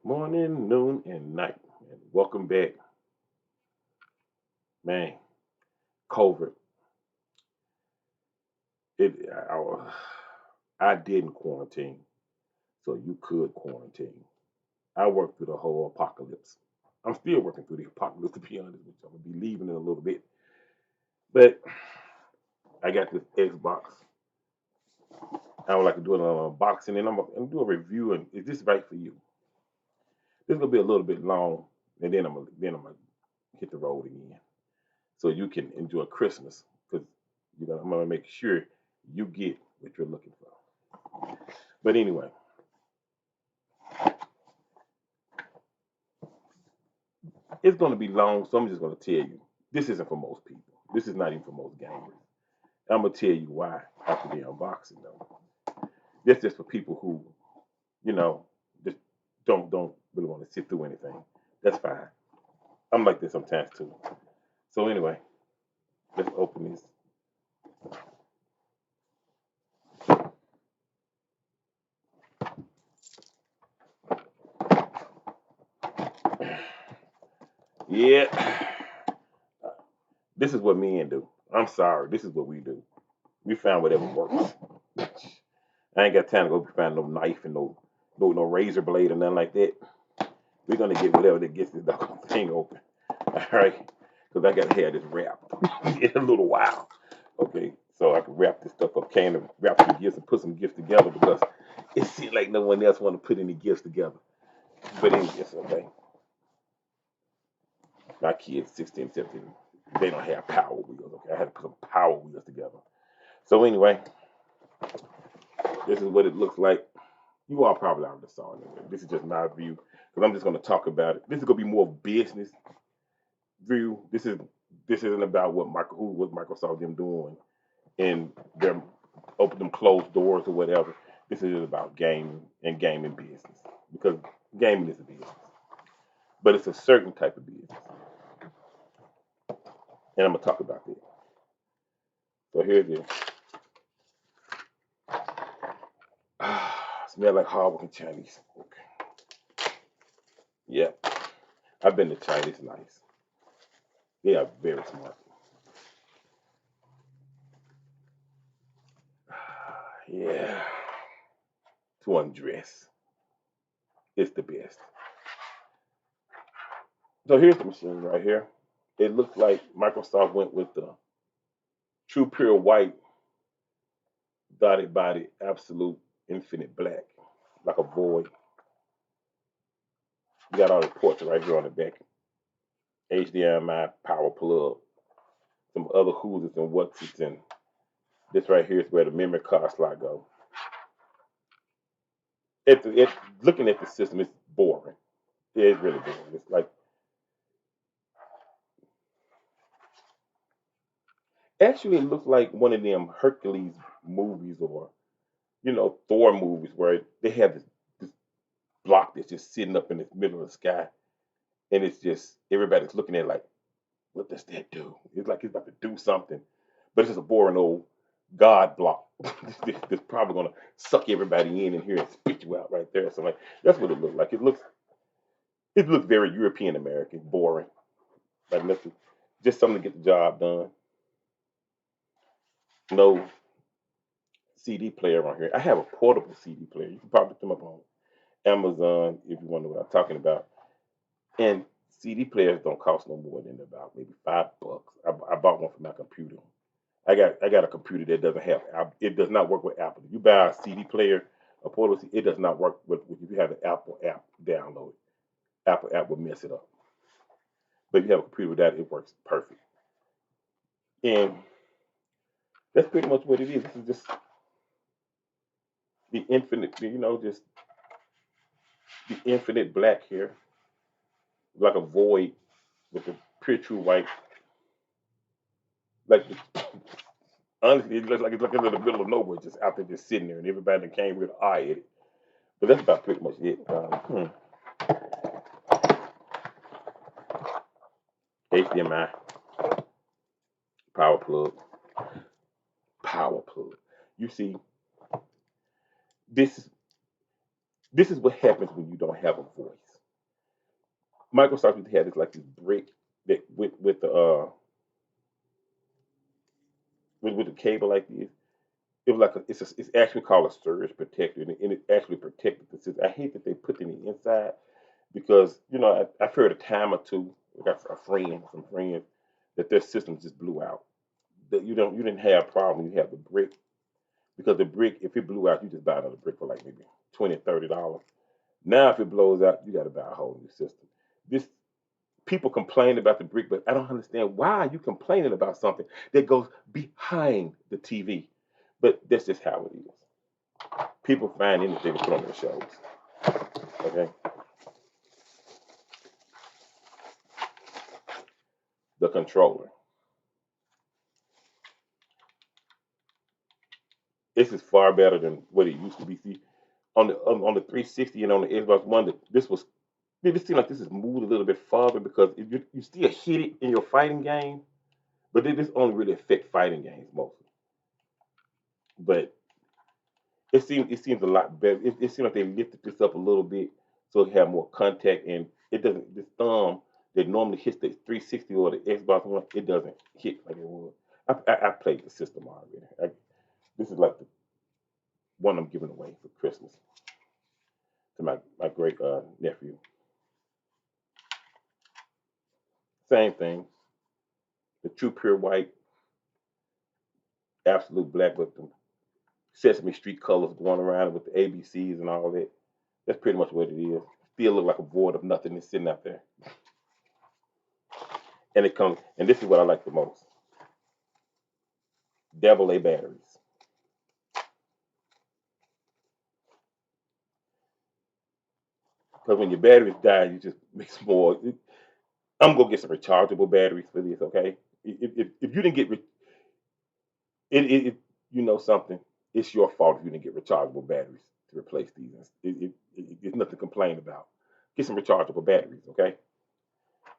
Morning, noon, and night. And welcome back. Man, COVID. It I didn't quarantine, so you could quarantine. I worked through the whole apocalypse. I'm still working through the apocalypse to be honest with you. I'm gonna be leaving in a little bit. But I got this Xbox. I would like to do an unboxing and I'm gonna do a review and is this right for you? This is gonna be a little bit long and then I'm gonna hit the road again. So you can enjoy Christmas because I'm gonna make sure you get what you're looking for. But anyway, it's gonna be long, so I'm just gonna tell you this isn't for most people. This is not even for most gamers. I'm gonna tell you why after the unboxing though. This is for people who you know just don't really want to sit through anything. That's fine. I'm like this sometimes too. So anyway, let's open this. Yeah, this is what men do. I'm sorry. This is what we do. We found whatever works. I ain't got time to go find no knife and no razor blade or nothing like that. We're gonna get whatever that gets this dog thing open. All right, because I gotta have this wrapped in a little while. Okay, so I can wrap this stuff up. Can wrap some gifts and put some gifts together because it seems like no one else want to put any gifts together. But it's okay. My kids, 16, 17, they don't have power wheels. Okay, I had to put some power wheels together. So anyway, this is what it looks like. You all probably already saw it. Anyway. This is just my view because I'm just going to talk about it. This is going to be more business view. This isn't about what Microsoft them doing and their open them closed doors or whatever. This is about gaming and gaming business because gaming is a business, but it's a certain type of business, and I'm gonna talk about that. So here's it. Smell like hardworking Chinese. Okay. Yep. I've been to China. It's nice. They are very smart. Yeah. To undress. It's the best. So here's the machine right here. It looks like Microsoft went with the true pure white dotted by the absolute infinite black, like a void. You got all the ports right here on the back. HDMI, power plug, some other who's and what's it's in. This right here is where the memory card slot go. Looking at the system, it's boring. Yeah, it's really boring. It's like actually it looks like one of them Hercules movies or Thor movies where they have this block that's just sitting up in the middle of the sky, and it's just everybody's looking at it like, what does that do? It's like it's about to do something, but it's just a boring old God block that's probably gonna suck everybody in here and spit you out right there. So like that's what it looks like. It looks very European American, boring, like nothing, just something to get the job done. No CD player on here. I have a portable CD player. You can probably come up on Amazon if you want to know what I'm talking about. And CD players don't cost no more than about maybe $5. I bought one for my computer. I got a computer that doesn't have it does not work with Apple. If you buy a CD player, a portable CD, it does not work with if you have an Apple app downloaded. Apple app will mess it up. But if you have a computer with that, it works perfect. And that's pretty much what it is. This is just the infinite, just the infinite black here, like a void with the pure true white. Like honestly, it looks like it's looking in the middle of nowhere, just out there, just sitting there, and everybody that came with an eye at it. But that's about pretty much it. HDMI, power plug, power plug. You see, this is this is what happens when you don't have a voice. Microsoft used to have this like this brick that with the with the cable like this. It was like it's actually called a surge protector, and it actually protected the system. I hate that they put it in the inside because I've heard a time or two. I got some friends that their systems just blew out. That you didn't have a problem. You have the brick because the brick, if it blew out, you just buy another brick for like maybe $20, $30. Now if it blows out, you got to buy a whole new system. This People complain about the brick, but I don't understand why are you complaining about something that goes behind the TV. But that's just how it is. People find anything to put on their shows. Okay, the controller. This is far better than what it used to be. See, on the 360 and on the Xbox One, this seems like this is moved a little bit farther because if you still hit it in your fighting game, but this only really affect fighting games mostly. But it seems a lot better. It seems like they lifted this up a little bit so it have more contact and it doesn't this thumb that normally hits the 360 or the Xbox One, it doesn't hit like it would. I played the system already. This is like the one I'm giving away for Christmas to my great nephew. Same thing. The true pure white, absolute black with the Sesame Street colors going around with the ABCs and all that. That's pretty much what it is. Still look like a void of nothingness sitting out there. And it comes, and this is what I like the most: double A batteries. Because when your batteries die, you just makes more. I'm gonna get some rechargeable batteries for this, okay? If you didn't get you know something, it's your fault if you didn't get rechargeable batteries to replace these. It's nothing to complain about. Get some rechargeable batteries, okay?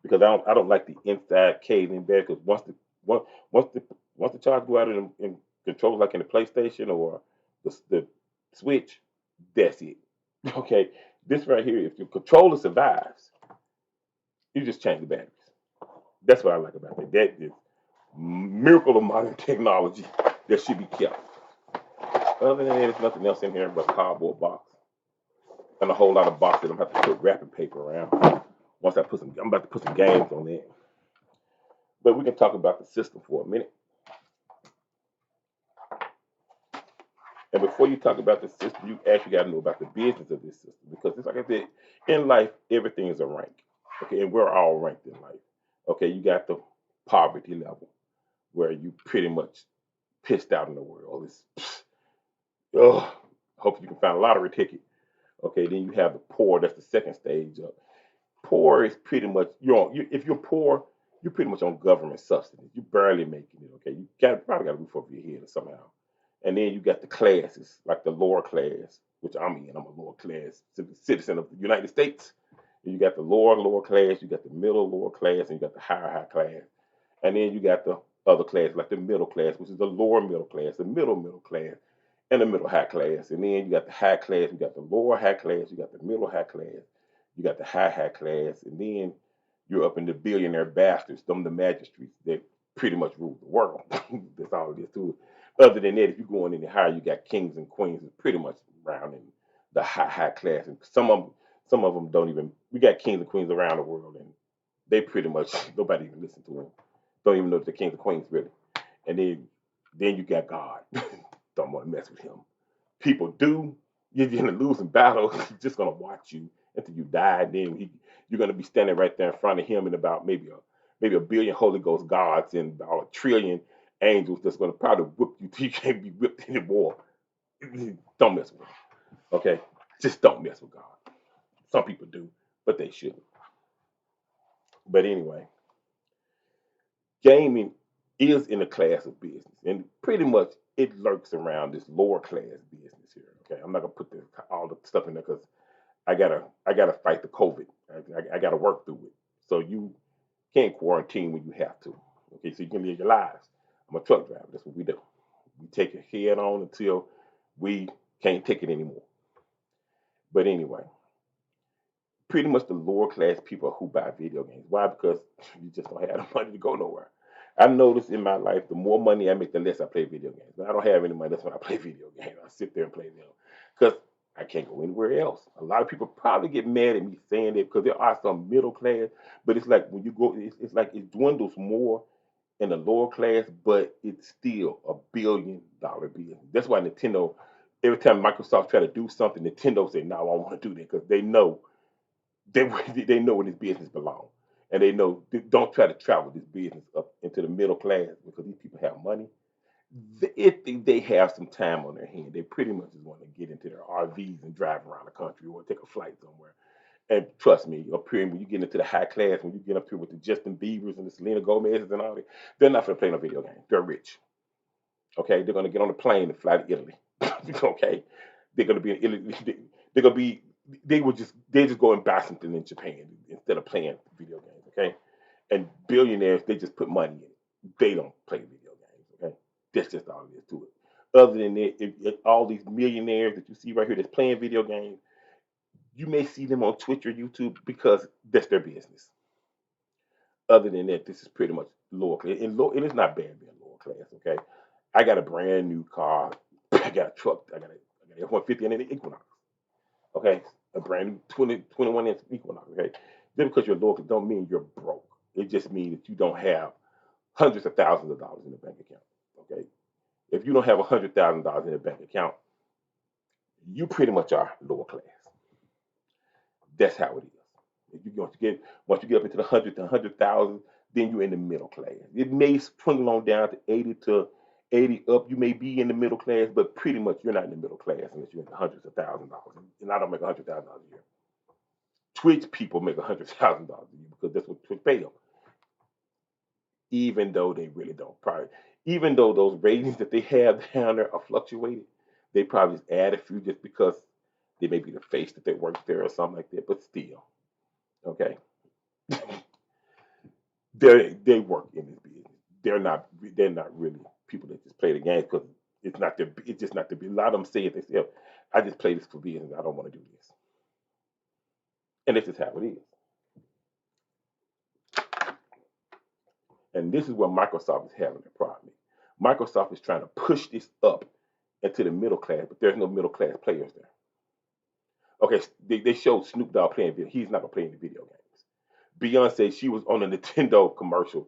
Because I don't like the inside cave-in battery. Because once once the once the charge go out in controls like in the PlayStation or the Switch, that's it. Okay, this right here, if your controller survives, you just change the batteries. That's what I like about that. That is miracle of modern technology that should be kept. Other than that, there's nothing else in here but a cardboard box and a whole lot of boxes. I'm gonna have to put wrapping paper around. I'm about to put some games on there. But we can talk about the system for a minute. And before you talk about the system, you actually got to know about the business of this system because it's like I said, in life, everything is a rank. Okay, and we're all ranked in life. Okay, you got the poverty level where you pretty much pissed out in the world. It's oh, hope you can find a lottery ticket. Okay, then you have the poor. That's the second stage up. Poor is pretty much if you're poor, you're pretty much on government subsidies. You're barely making it. Okay, you probably got to roof over your head somehow. And then you got the classes, like the lower class, which I'm in. I'm a lower class citizen of the United States. And you got the lower class, you got the middle lower class, and you got the high class. And then you got the other class, like the middle class, which is the lower middle class, the middle class, and the middle high class. And then you got the high class, you got the lower high class, you got the middle high class, you got the high class, and then you're up in the billionaire bastards, them the magistrates that pretty much rule the world. That's all it is to it. Other than that, if you're going any higher, you got kings and queens, pretty much around in the high class, and some of them don't even. We got kings and queens around the world, and they pretty much nobody even listen to them. Don't even know if they're kings and queens really. And then you got God. Don't want to mess with him. People do. You're gonna lose in battle. He's just gonna watch you until you die. Then you're gonna be standing right there in front of him and about maybe a billion Holy Ghost gods and about a trillion angels that's gonna probably whip you till you can't be whipped anymore. Don't mess with him. Okay? Just don't mess with God. Some people do, but they shouldn't. But anyway, gaming is in the class of business, and pretty much it lurks around this lower class business here. Okay, I'm not gonna put all the stuff in there because I gotta fight the COVID. I gotta work through it. So you can't quarantine when you have to. Okay, so you can live your lives. I'm a truck driver. That's what we do. We take it head on until we can't take it anymore. But anyway, pretty much the lower class people who buy video games. Why? Because you just don't have the money to go nowhere. I noticed in my life, the more money I make, the less I play video games. But I don't have any money. That's when I play video games. I sit there and play them because I can't go anywhere else. A lot of people probably get mad at me saying that because there are some middle class, but it's like when you go, it's like it dwindles more in the lower class, but it's still $1 billion business. That's why Nintendo, every time Microsoft try to do something, Nintendo say, "No, I don't want to do that," because they they know where this business belongs, and they know don't try to travel this business up into the middle class because these people have money. If they have some time on their hand, they pretty much just want to get into their RVs and drive around the country or take a flight somewhere. And trust me, up here when you get into the high class, when you get up here with the Justin Biebers and the Selena Gomez's and all that, they're not going to play no video game. They're rich. Okay, they're going to get on a plane and fly to Italy. Okay, they're going to be in Italy. They're going to be. They just go and buy something in Japan instead of playing video games. Okay, and billionaires they just put money in it. They don't play video games. Okay, that's just all there is to it. Other than that, if all these millionaires that you see right here that's playing video games, you may see them on Twitch or YouTube because that's their business. Other than that, this is pretty much lower class. And it's not bad being lower class, okay? I got a brand new car. I got a truck. I got a F-150 and an Equinox, okay? A brand new 21 inch Equinox, okay? Just because you're local don't mean you're broke. It just means that you don't have hundreds of thousands of dollars in the bank account, okay? If you don't have $100,000 in the bank account, you pretty much are lower class. That's how it is. If you once you get up into the hundred to 100,000, then you're in the middle class. It may swing on down to 80 up. You may be in the middle class, but pretty much you're not in the middle class unless you're in the hundreds of $1,000s. And I don't make $100,000 a year. Twitch people make $100,000 a year because that's what Twitch pay them. Even though they really don't. Probably, even though those ratings that they have down there are fluctuating, they probably just add a few just because they may be the face that they work there or something like that. But still, okay. They work in this business. They're not really people that just play the game because it's just not the a lot of them say it. They say, "Oh, I just play this for business. I don't want to do this," and this is how it is. And this is where Microsoft is having a problem. Microsoft is trying to push this up into the middle class, but there's no middle class players there. Okay, they showed Snoop Dogg playing video. He's not gonna play any video games. Beyonce, she was on a Nintendo commercial.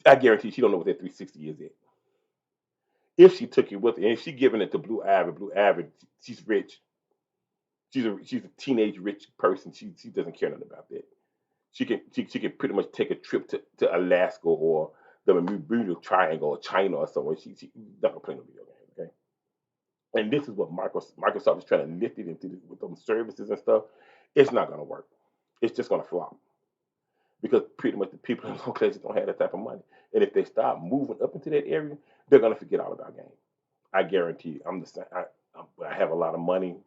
I guarantee she don't know what that 360 is. If she took it with her, and if she giving it to Blue Ivy, she's rich. She's a teenage rich person. She doesn't care nothing about that. She can pretty much take a trip to Alaska or the Bermuda Triangle or China or somewhere. She not gonna play no video games, okay? And this is what Microsoft is trying to lift it into with them services and stuff. It's not gonna work. It's just gonna flop because pretty much the people in low classes don't have that type of money. And if they start moving up into that area, they're gonna forget all about games. I guarantee you. I'm the same. I have a lot of money.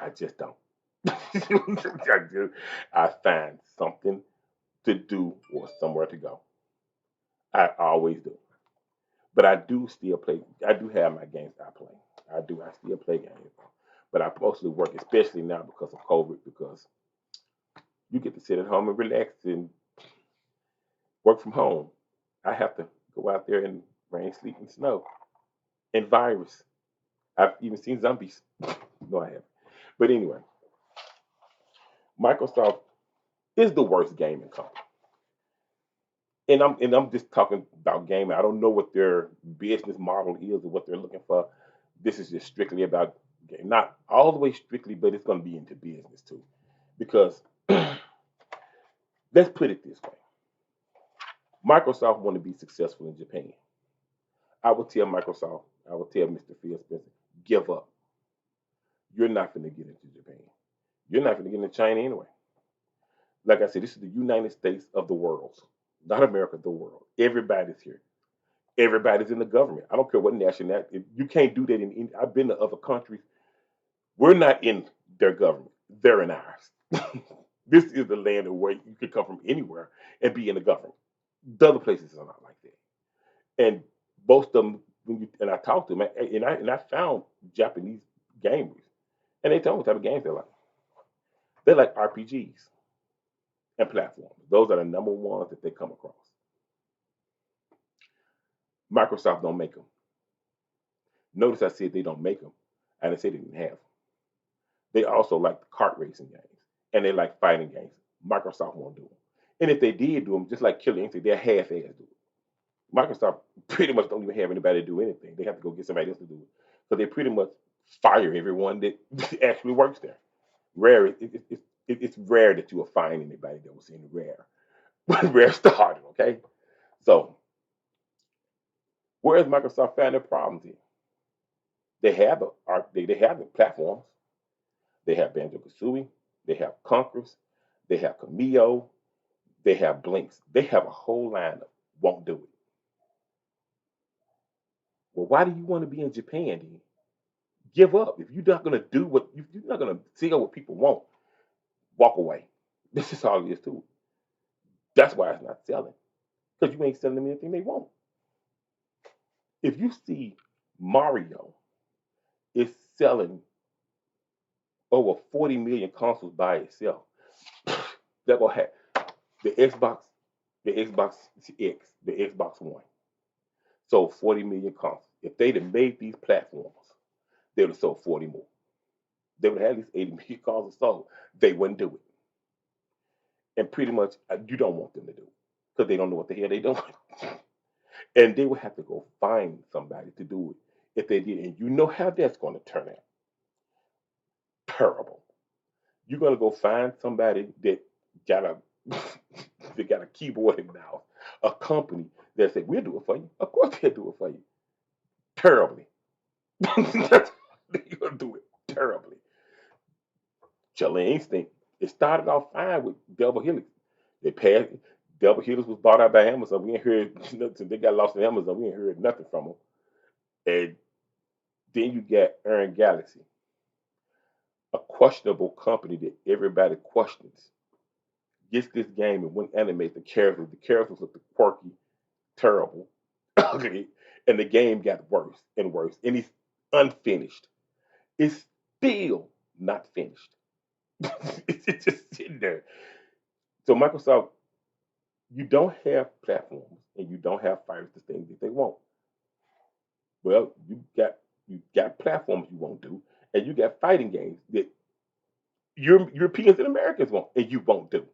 I just don't. I find something to do or somewhere to go. I always do. But I do still play. I do have my games I play. I do. I still play games. But I mostly work, especially now because of COVID, because you get to sit at home and relax and work from home. I have to go out there and rain, sleet, and snow and virus. I've even seen zombies. No, I haven't. But anyway, Microsoft is the worst gaming company. And I'm just talking about gaming. I don't know what their business model is or what they're looking for. This is just strictly about game. Not all the way strictly, but it's going to be into business too. Because let's put it this way: Microsoft want to be successful in Japan. I would tell Microsoft, I would tell Mr. Phil Spencer, give up. You're not going to get into Japan. You're not going to get into China anyway. Like I said, this is the United States of the world, not America, the world. Everybody's here. Everybody's in the government. I don't care what nationality. You can't do that in. I've been to other countries. We're not in their government. They're in ours. This is the land where you can come from anywhere and be in the government. The other places are not like that. And most of them, and I talked to them, and I found Japanese gamers, and they told me what type of games they like. They like RPGs and platforms. Those are the number ones that they come across. Microsoft don't make them. Notice I said they don't make them. I didn't say they didn't have them. They also like the kart racing games and they like fighting games. Microsoft won't do them. And if they did do them, just like Killer Instinct, they're half-ass do it. Microsoft pretty much don't even have anybody to do anything. They have to go get somebody else to do it. So they pretty much fire everyone that actually works there. Rare, it's rare that you will find anybody that was in Rare when Rare started. Okay, so where is Microsoft finding their problems in? They have the platforms. They have Banjo Kazooie. They have Conquerors. They have Cameo. They have Blinks. They have a whole lineup. Won't do it. Well, why do you want to be in Japan then? Give up. If you're not gonna do what you're not gonna sell what people want, walk away. This is all it is to it. That's why it's not selling. Because you ain't selling them anything they want. If you see Mario is selling over 40 million consoles by itself, they're gonna have the Xbox, the Xbox X, the Xbox One. Sold 40 million consoles. If they'd have made these platforms, they would have sold 40 more. They would have had at least 80 million consoles sold. They wouldn't do it. And pretty much, you don't want them to do it because they don't know what the hell they doing. And they would have to go find somebody to do it if they did. And you know how that's going to turn out. Terrible. You're going to go find somebody that got a that got a keyboard and mouse, a company that said, we'll do it for you. Of course they'll do it for you. Terribly. You're going to do it terribly. Killer Instinct. It started off fine with Double Helix. They passed. Double Helix was bought out by Amazon. We ain't heard nothing. They got lost in Amazon. We ain't heard nothing from them. And then you got Earn Galaxy, a questionable company that everybody questions. Gets this game and wouldn't animate the characters. The characters look quirky, terrible, ugly, and the game got worse and worse. And it's unfinished. It's still not finished. It's just sitting there. So Microsoft, you don't have platforms and you don't have fighters the things that they want. Well, you got platforms you won't do, and you got fighting games that Europeans and Americans want, and you won't do.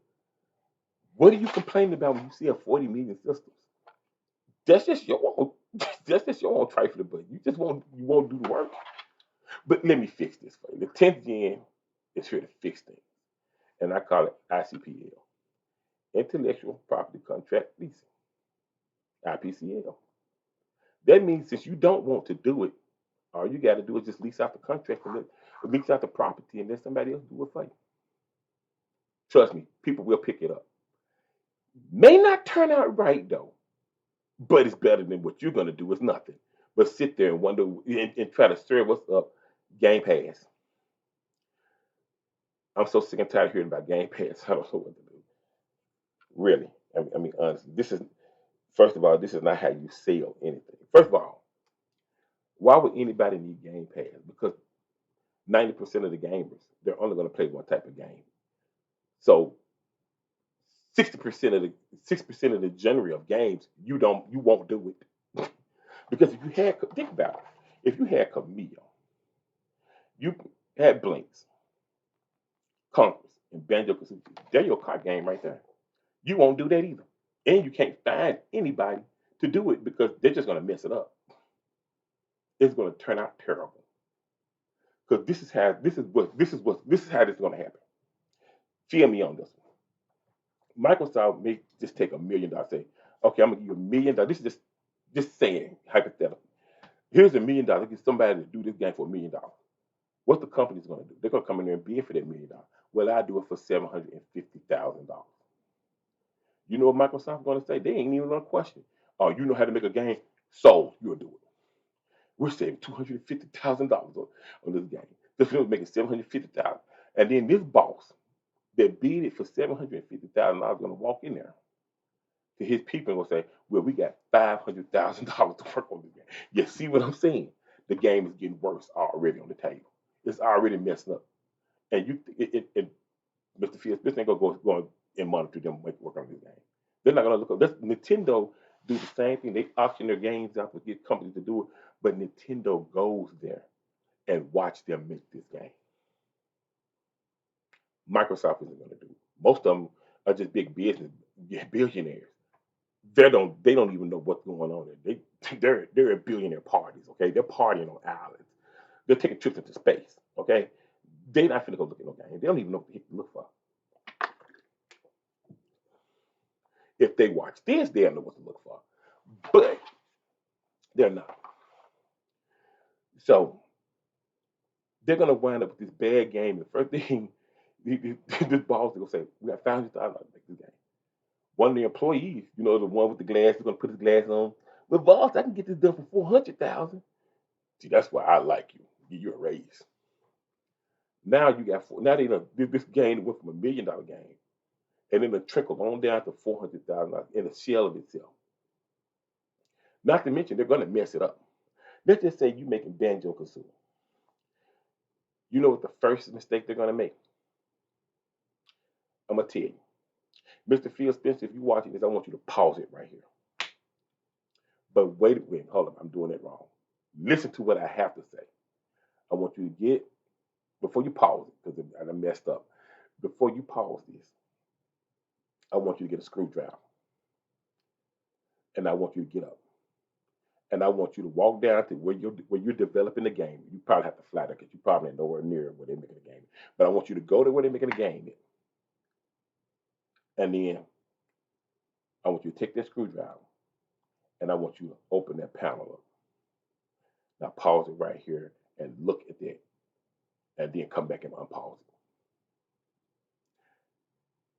What are you complaining about when you see a 40 million systems? That's just your own. That's just your own trifling, but you won't do the work. But let me fix this for you. The 10th gen is here to fix things, and I call it ICPL, Intellectual Property Contract Leasing, IPCL. That means since you don't want to do it, all you got to do is just lease out the contract and lease out the property, and let somebody else do it for you. Trust me, people will pick it up. May not turn out right though, but it's better than what you're gonna do is nothing. But sit there and wonder and try to serve what's up. Game Pass. I'm so sick and tired of hearing about Game Pass. I don't know what to do. Really, I mean, honestly, this is first of all, this is not how you sell anything. First of all, why would anybody need Game Pass? Because 90% of the gamers they're only going to play one type of game. So 60% of the 6% of the genre of games you won't do it because if you had think about it, if you had Camille, you had Blinks, Conquers, and Banjo Kazooie, they're your card game right there. You won't do that either, and you can't find anybody to do it because they're just going to mess it up. It's going to turn out terrible because this is how this is going to happen. Feel me on this one. Microsoft may just take $1 million. Say, okay, I'm gonna give you $1 million. This is just saying hypothetical. Here's $1 million. Get somebody to do this game for $1 million. What's the company's going to do? They're going to come in there and bid for that $1 million. Well, I do it for $750,000. You know what Microsoft's going to say? They ain't even going to question. Oh, you know how to make a game? So you'll do it. We're saving $250,000 on this game. This film is making $750,000, and then this boss that bid it for $750,000 is going to walk in there to his people and will say, "Well, we got $500,000 to work on this game." You see what I'm saying? The game is getting worse already on the table. It's already messing up, and Phil Spencer ain't gonna go and monitor them make work on this game. They're not gonna look up. Nintendo do the same thing. They auction their games out to get companies to do it, but Nintendo goes there and watch them make this game. Microsoft isn't gonna do it. Most of them are just big business billionaires. They don't even know what's going on there. They're at billionaire parties. Okay, they're partying on islands. They're taking trips into space. Okay, they're not finna go look at no game. They don't even know what to look for. If they watch this, they'll know what to look for. But they're not. So they're gonna wind up with this bad game. The first thing this boss is gonna say, "We got $500,000 to make this game." One of the employees, the one with the glasses, gonna put his glasses on. But boss, I can get this done for 400,000. See, that's why I like you. Give you a raise. Now you got four. Now this game went from $1 million game, and then it trickled on down to 400,000 in a shell of itself. Not to mention they're gonna mess it up. Let's just say you making Banjo Kazooie. You know what the first mistake they're gonna make? I'm gonna tell you, Mr. Phil Spencer. If you're watching this, I want you to pause it right here. But wait, hold on, I'm doing it wrong. Listen to what I have to say. I want you to get before you pause it because I messed up. Before you pause this, I want you to get a screwdriver, and I want you to get up, and I want you to walk down to where you're developing the game. You probably have to fly there because you probably ain't nowhere near where they're making the game. But I want you to go to where they're making the game, and then I want you to take that screwdriver, and I want you to open that panel up. Now pause it right here and look at that, and then come back and unpause it.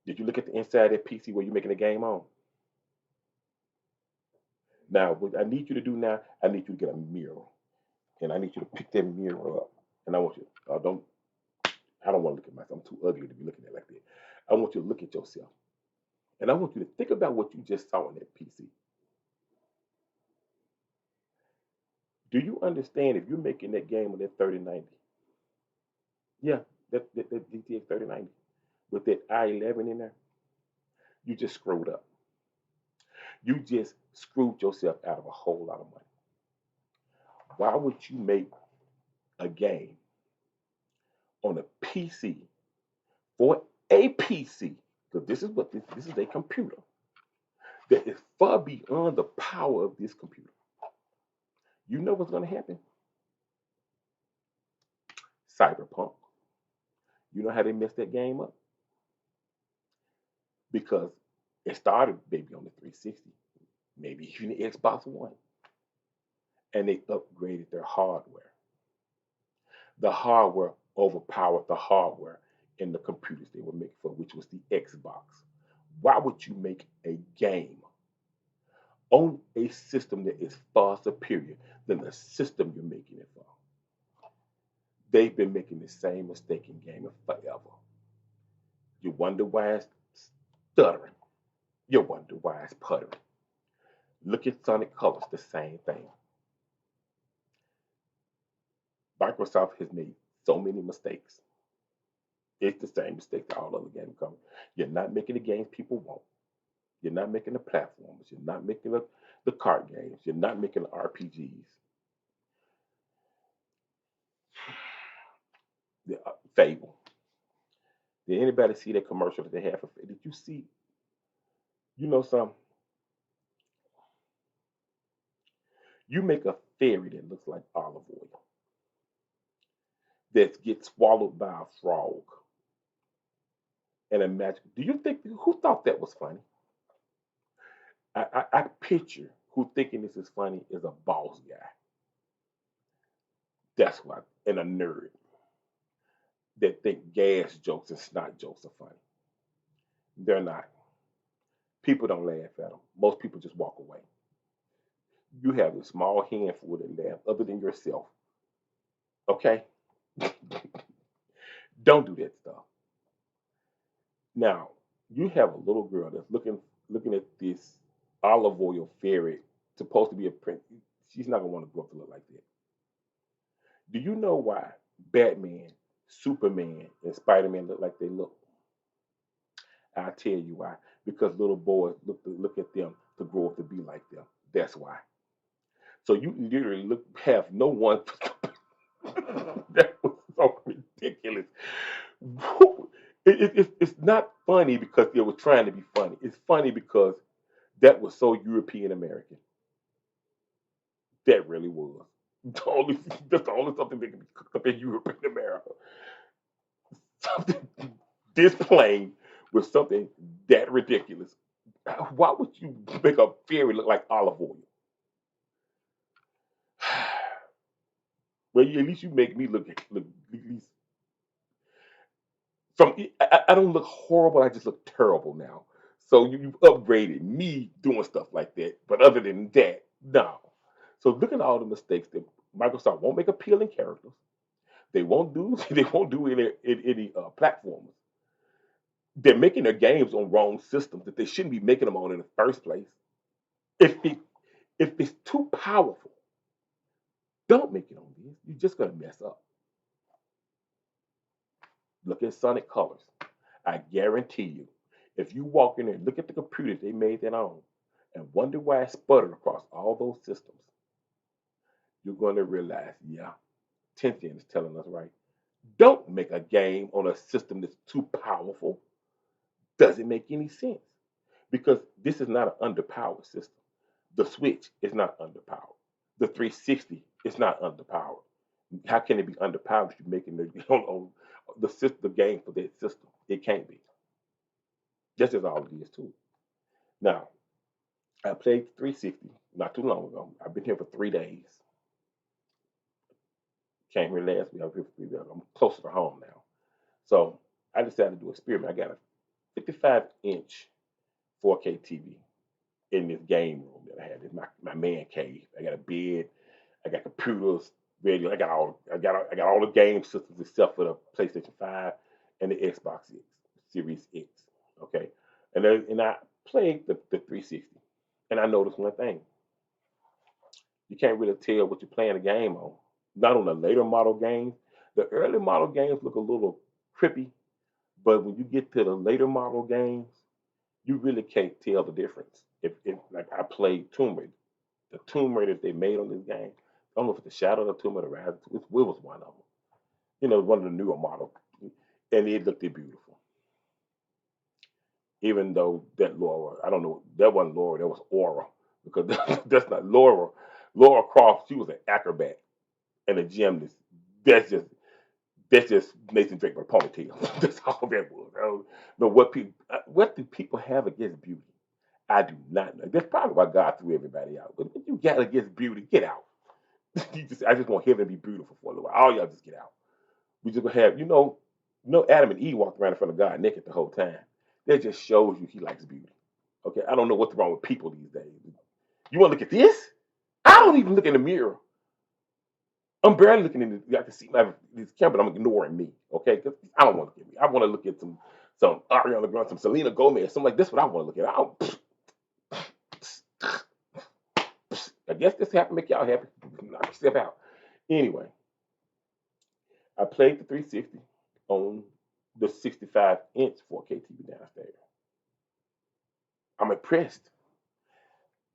Did you look at the inside of that PC where you're making the game on? Now, what I need you to do now, I need you to get a mirror, and I need you to pick that mirror up, and I want you. I don't want to look at myself. I'm too ugly to be looking at it like that. I want you to look at yourself, and I want you to think about what you just saw on that PC. Do you understand if you're making that game with that 3090? Yeah, that GTX 3090 with that i11 in there, you just screwed up. You just screwed yourself out of a whole lot of money. Why would you make a game on a PC for a PC? Because this is a computer that is far beyond the power of this computer. You know what's going to happen? Cyberpunk. You know how they messed that game up? Because it started maybe on the 360, maybe even the Xbox One, and they upgraded their hardware. The hardware overpowered the hardware in the computers they were making for, which was the Xbox. Why would you make a game on a system that is far superior than the system you're making it for? They've been making the same mistake in gaming forever. You wonder why it's stuttering. You wonder why it's puttering. Look at Sonic Colors, the same thing. Microsoft has made so many mistakes. It's the same mistake that all other games come. You're not making the games people want. You're not making the platforms. You're not making the card games. You're not making the RPGs. The Fable. Did anybody see that commercial that they had for? Did you see? You know something? You make a fairy that looks like olive oil that gets swallowed by a frog and a magic. Do you think who thought that was funny? I picture who thinking this is funny is a boss guy. That's why, and a nerd that think gas jokes and snot jokes are funny. They're not. People don't laugh at them. Most people just walk away. You have a small handful that laugh, other than yourself. Okay, don't do that stuff. Now you have a little girl that's looking at this olive oil fairy, supposed to be a prince. She's not gonna want to grow up to look like that. Do you know why Batman, Superman, and Spider Man look like they look? I tell you why. Because little boys look at them to grow up to be like them. That's why. So you literally have no one. That was so ridiculous. It's not funny because they were trying to be funny. It's funny because that was so European American. That really was. The only, that's the only something that can be cooked up in Europe and America. Something this plain with something that ridiculous. Why would you make a fairy look like olive oil? Well, at least you make me look at least from. I don't look horrible. I just look terrible now. So you've upgraded me doing stuff like that. But other than that, no. So look at all the mistakes that Microsoft won't make appealing characters. They won't do. They won't do any platformers. They're making their games on wrong systems that they shouldn't be making them on in the first place. If it if it's too powerful, don't make it on this. You're just gonna mess up. Look at Sonic Colors. I guarantee you, if you walk in there and look at the computer they made that on and wonder why it sputtered across all those systems, you're going to realize, yeah, Tencent is telling us right. Don't make a game on a system that's too powerful. Doesn't make any sense because this is not an underpowered system. The Switch is not underpowered. The 360 is not underpowered. How can it be underpowered if you're making the game for that system? It can't be. That's just all it is too. Now, I played 360 not too long ago. I've been here for 3 days. Came here last week. I was here for 3 days. I'm closer to home now. So I decided to do an experiment. I got a 55-inch 4K TV in this game room that I had. It's my man cave. I got a bed. I got computers, radio. I got all the game systems except for the PlayStation 5 and the Xbox X, Series X. Okay, and I played the 360, and I noticed one thing: you can't really tell what you're playing a game on. Not on the later model games. The early model games look a little trippy, but when you get to the later model games, you really can't tell the difference. If like I played Tomb Raider, the Tomb Raiders they made on this game, I don't know if it's the Shadow of the Tomb Raider, Rise, it was one of them. One of the newer models, and it looked beautiful. Even though that Laura, I don't know, that wasn't Laura, that was Aura, because that's not Laura. Laura Croft, she was an acrobat and a gymnast. That's just that's just Nathan Drake with a ponytail. That's all that was. I don't know what do people have against beauty? I do not know. That's probably why God threw everybody out. But if you got against beauty, get out. I just want heaven to be beautiful for a little while. All y'all just get out. We just gonna have, Adam and Eve walked around in front of God naked the whole time. That just shows you he likes beauty. Okay, I don't know what's wrong with people these days. You want to look at this? I don't even look in the mirror. I'm barely looking in the. I can see this camera, but I'm ignoring me. Okay, because I don't want to look at me. I want to look at some Ariana Grande, some Selena Gomez, something like this. What I want to look at. I guess this happened to make y'all happy. Knock yourself out. Anyway, I played the 360 on the 65-inch 4K TV downstairs. I'm impressed.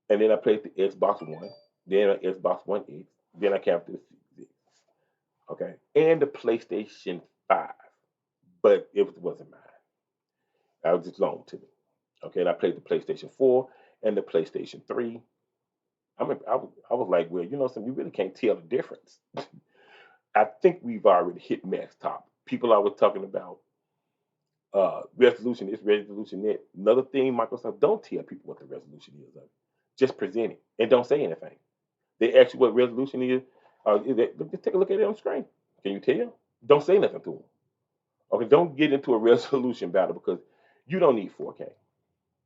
And then I played the Xbox One, then an Xbox One X, then I came to the Series X, okay, and the PlayStation 5, but it wasn't mine. I was just loaned to me. Okay, and I played the PlayStation 4 and the PlayStation 3. I was like, well, you really can't tell the difference. I think we've already hit max top. People are always talking about resolution, this resolution, that. Another thing, Microsoft don't tell people what the resolution is of it. Just present it and don't say anything. They ask you what resolution is. Just take a look at it on the screen. Can you tell? Don't say nothing to them. Okay, don't get into a resolution battle because you don't need 4K.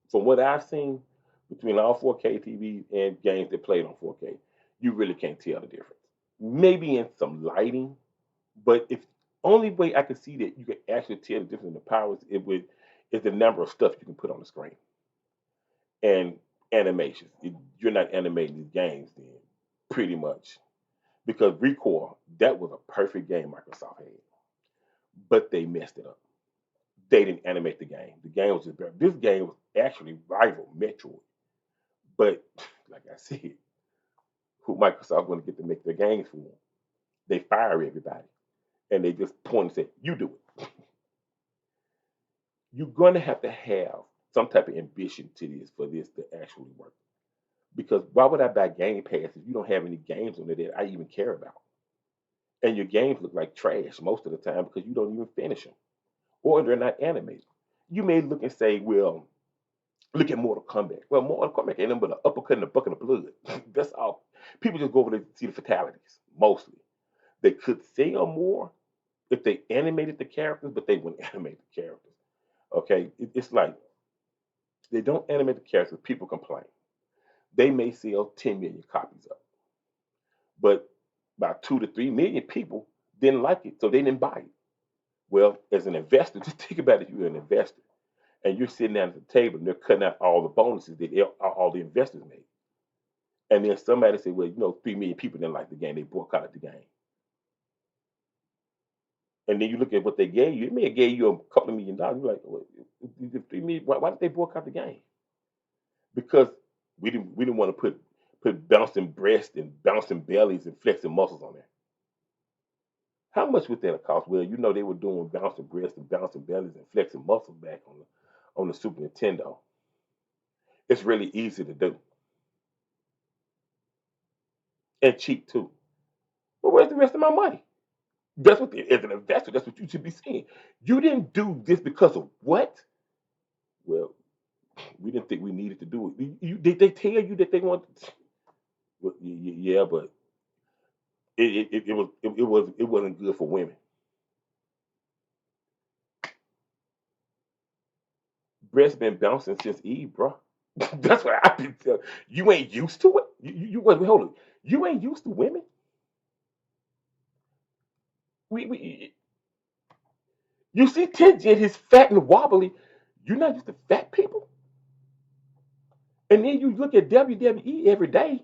From what I've seen between all 4K TVs and games that played on 4K, you really can't tell the difference. Maybe in some lighting, but if only way I can see that you can actually tell the difference in the powers is the number of stuff you can put on the screen and animations. You're not animating these games then, pretty much, because Recore that was a perfect game Microsoft had, but they messed it up. They didn't animate the game. The game was just better. This game was actually rival Metroid. But like I said, who Microsoft going to get to make their games for them? They fire everybody. And they just point and say, you do it. You're going to have some type of ambition to this for this to actually work. Because why would I buy Game Pass if you don't have any games on there that I even care about? And your games look like trash most of the time because you don't even finish them or they're not animated. You may look and say, well, look at Mortal Kombat. Well, Mortal Kombat ain't nothing but an uppercut and a bucket of blood. That's all. People just go over there to see the fatalities, mostly. They could sell more if they animated the characters, but they wouldn't animate the characters. Okay? It's like they don't animate the characters, people complain. They may sell 10 million copies of it, but about 2 to 3 million people didn't like it, so they didn't buy it. Well, as an investor, just think about it. You're an investor, and you're sitting down at the table, and they're cutting out all the bonuses that all the investors made. And then somebody said, well, 3 million people didn't like the game. They boycotted the game. And then you look at what they gave you. It may have gave you a couple of $1 million. You're like, well, 3 million. Why did they boycott the game? Because we didn't want to put bouncing breasts and bouncing bellies and flexing muscles on there. How much would that cost? Well, they were doing bouncing breasts and bouncing bellies and flexing muscles back on the Super Nintendo. It's really easy to do and cheap too. But where's the rest of my money? That's what, as an investor, that's what you should be saying. You didn't do this because of what? Well, we didn't think we needed to do it. Did they tell you that they want? Well, yeah, but it wasn't good for women. Breast been bouncing since Eve, bro. That's what I've been telling you. Ain't used to it. Wait, hold on. You ain't used to women. We you see Tenji and his fat and wobbly. You're not used to fat people. And then you look at WWE every day.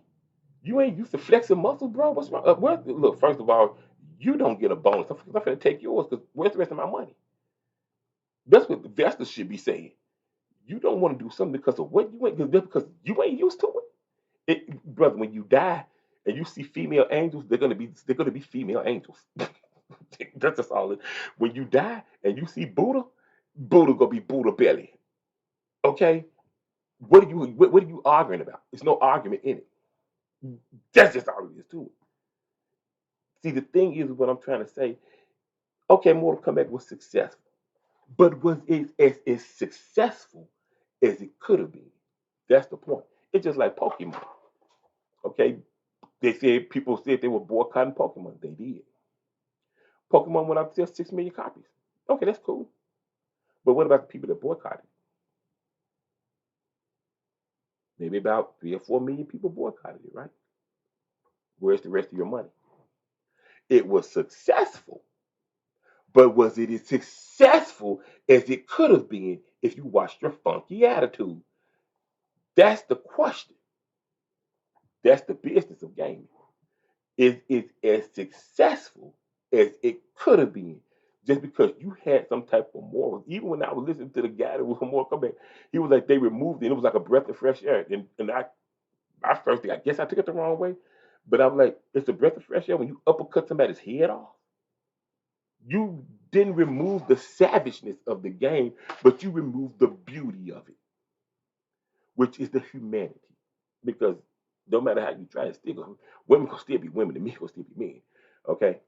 You ain't used to flexing muscles, bro. What's wrong? Look, first of all, you don't get a bonus. I'm not going to take yours because where's the rest of my money? That's what investors should be saying. You don't want to do something because of what you ain't, because you ain't used to it. Brother, when you die and you see female angels, they're gonna be female angels. That's just all. When you die and you see Buddha, Buddha gonna be Buddha belly. Okay, what are you arguing about? There's no argument in it. That's just all it is to it. See, the thing is what I'm trying to say. Okay, Mortal Kombat was successful, but was it as successful as it could have been? That's the point. It's just like Pokemon. Okay, they said people said they were boycotting Pokemon. They did. Pokemon went up to 6 million copies. Okay, that's cool. But what about the people that boycotted? Maybe about 3 or 4 million people boycotted it, right? Where's the rest of your money? It was successful, but was it as successful as it could have been if you watched your funky attitude? That's the question. That's the business of gaming. Is it as successful as it could have been just because you had some type of morals? Even when I was listening to the guy that was on Mortal Kombat, he was like, they removed it. It was like a breath of fresh air. And I first thing, I guess I took it the wrong way, but I was like, it's a breath of fresh air when you uppercut somebody's head off. You didn't remove the savageness of the game, but you removed the beauty of it, which is the humanity. Because no matter how you try to still, women can still be women and men can still be men. Okay,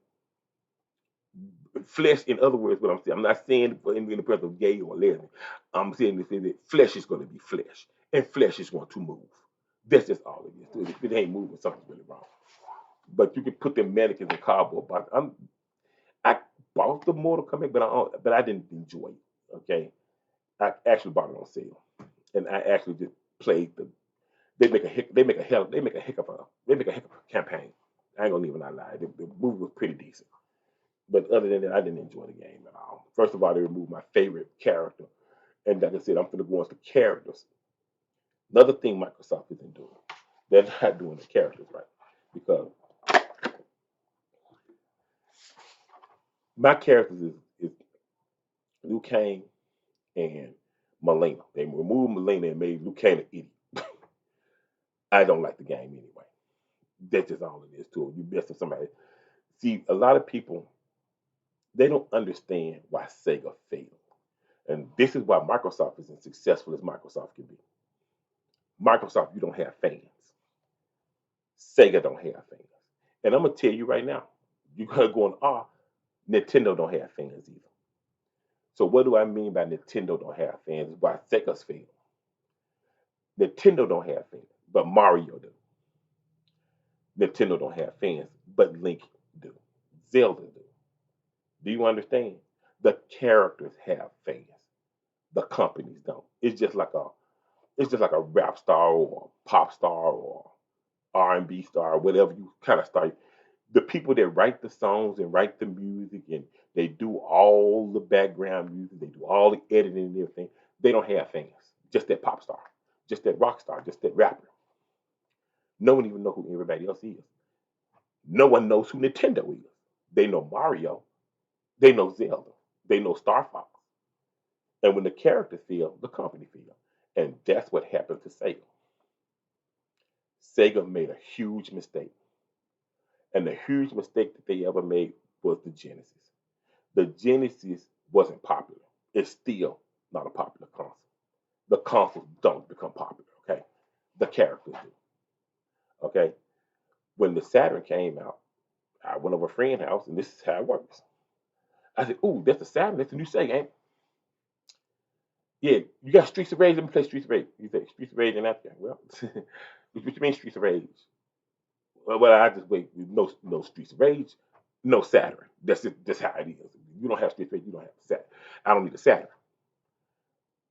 flesh, in other words, what I'm saying, I'm not saying in the presence of gay or lesbian. I'm saying that flesh is going to be flesh, and flesh is going to move. That's just all it is. If it ain't moving, something's really wrong. But you can put them mannequins in cardboard box. I bought the Mortal Kombat, but I didn't enjoy it. Okay, I actually bought it on sale, and I actually just played the. They make a heck of a campaign. I ain't gonna even lie. The movie was pretty decent. But other than that, I didn't enjoy the game at all. First of all, they removed my favorite character. And like I said, I'm going to go into characters. Another thing Microsoft isn't doing, they're not doing the characters right. Because my characters is Liu Kang, and Melina. They removed Melina and made Liu Kang an idiot. I don't like the game anyway. That's just all it is to it. You mess with somebody. See, a lot of people, they don't understand why Sega failed. And this is why Microsoft isn't successful as Microsoft can be. Microsoft, you don't have fans. Sega don't have fans. And I'm gonna tell you right now, you gotta go on Nintendo don't have fans either. So what do I mean by Nintendo don't have fans? Why Sega's failed? Nintendo don't have fans, but Mario do. Nintendo don't have fans, but Link do. Zelda do. Do you understand? The characters have fans. The companies don't. It's just like a rap star or a pop star or R&B star, whatever you kind of star. The people that write the songs and write the music and they do all the background music, they do all the editing and everything. They don't have fans. Just that pop star, just that rock star, just that rapper. No one even know who everybody else is. No one knows who Nintendo is. They know Mario. They know Zelda. They know Star Fox. And when the characters fail, the company fail. And that's what happened to Sega. Sega made a huge mistake. And the huge mistake that they ever made was the Genesis. The Genesis wasn't popular. It's still not a popular console. The consoles don't become popular, okay? The characters do. Okay? When the Saturn came out, I went over a friend's house, and this is how it works. I said, "Ooh, that's the Saturn. That's the new Sega game." Yeah, you got Streets of Rage. Let me play Streets of Rage. You say Streets of Rage and that. Well, what you mean Streets of Rage? Well, I just wait. No Streets of Rage, no Saturn. That's it. That's how it is. You don't have Streets of Rage. You don't have Saturn. I don't need a Saturn.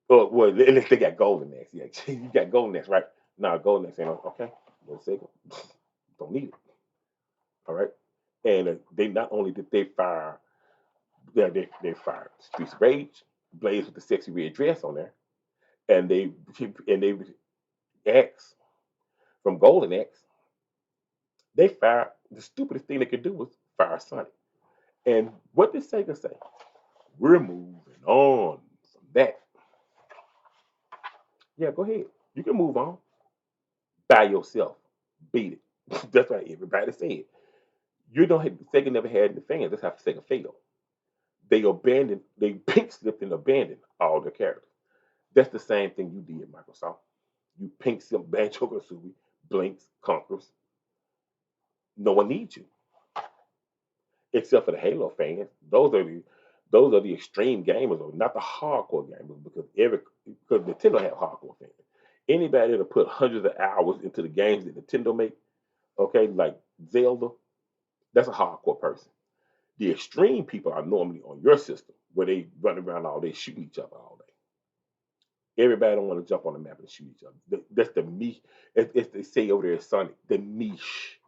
Well, unless they got Golden Axe. Yeah, you got Golden Axe, right? No, Golden Axe ain't okay. Well, Sega don't need it. All right. And they not only did they fire, they fired Streets of Rage, Blaze with the sexy red dress on there, and they X from Golden Axe, they fired the stupidest thing they could do was fire Sonic. And what did Sega say? We're moving on from that. Yeah, go ahead. You can move on by yourself. Beat it. That's what everybody said. You don't have Sega never had any fans. That's how Sega failed. They pink slipped and abandoned all their characters. That's the same thing you did, Microsoft. You pink slip Banjo Kazooie, Blinks, Conquers. No one needs you except for the Halo fans. Those are the extreme gamers, or not the hardcore gamers, because Nintendo have hardcore fans. Anybody that'll put hundreds of hours into the games that Nintendo make, okay, like Zelda, that's a hardcore person. The extreme people are normally on your system where they run around all day shooting each other all day. Everybody don't want to jump on the map and shoot each other. That's the niche. As they say over there at Sonic, the niche.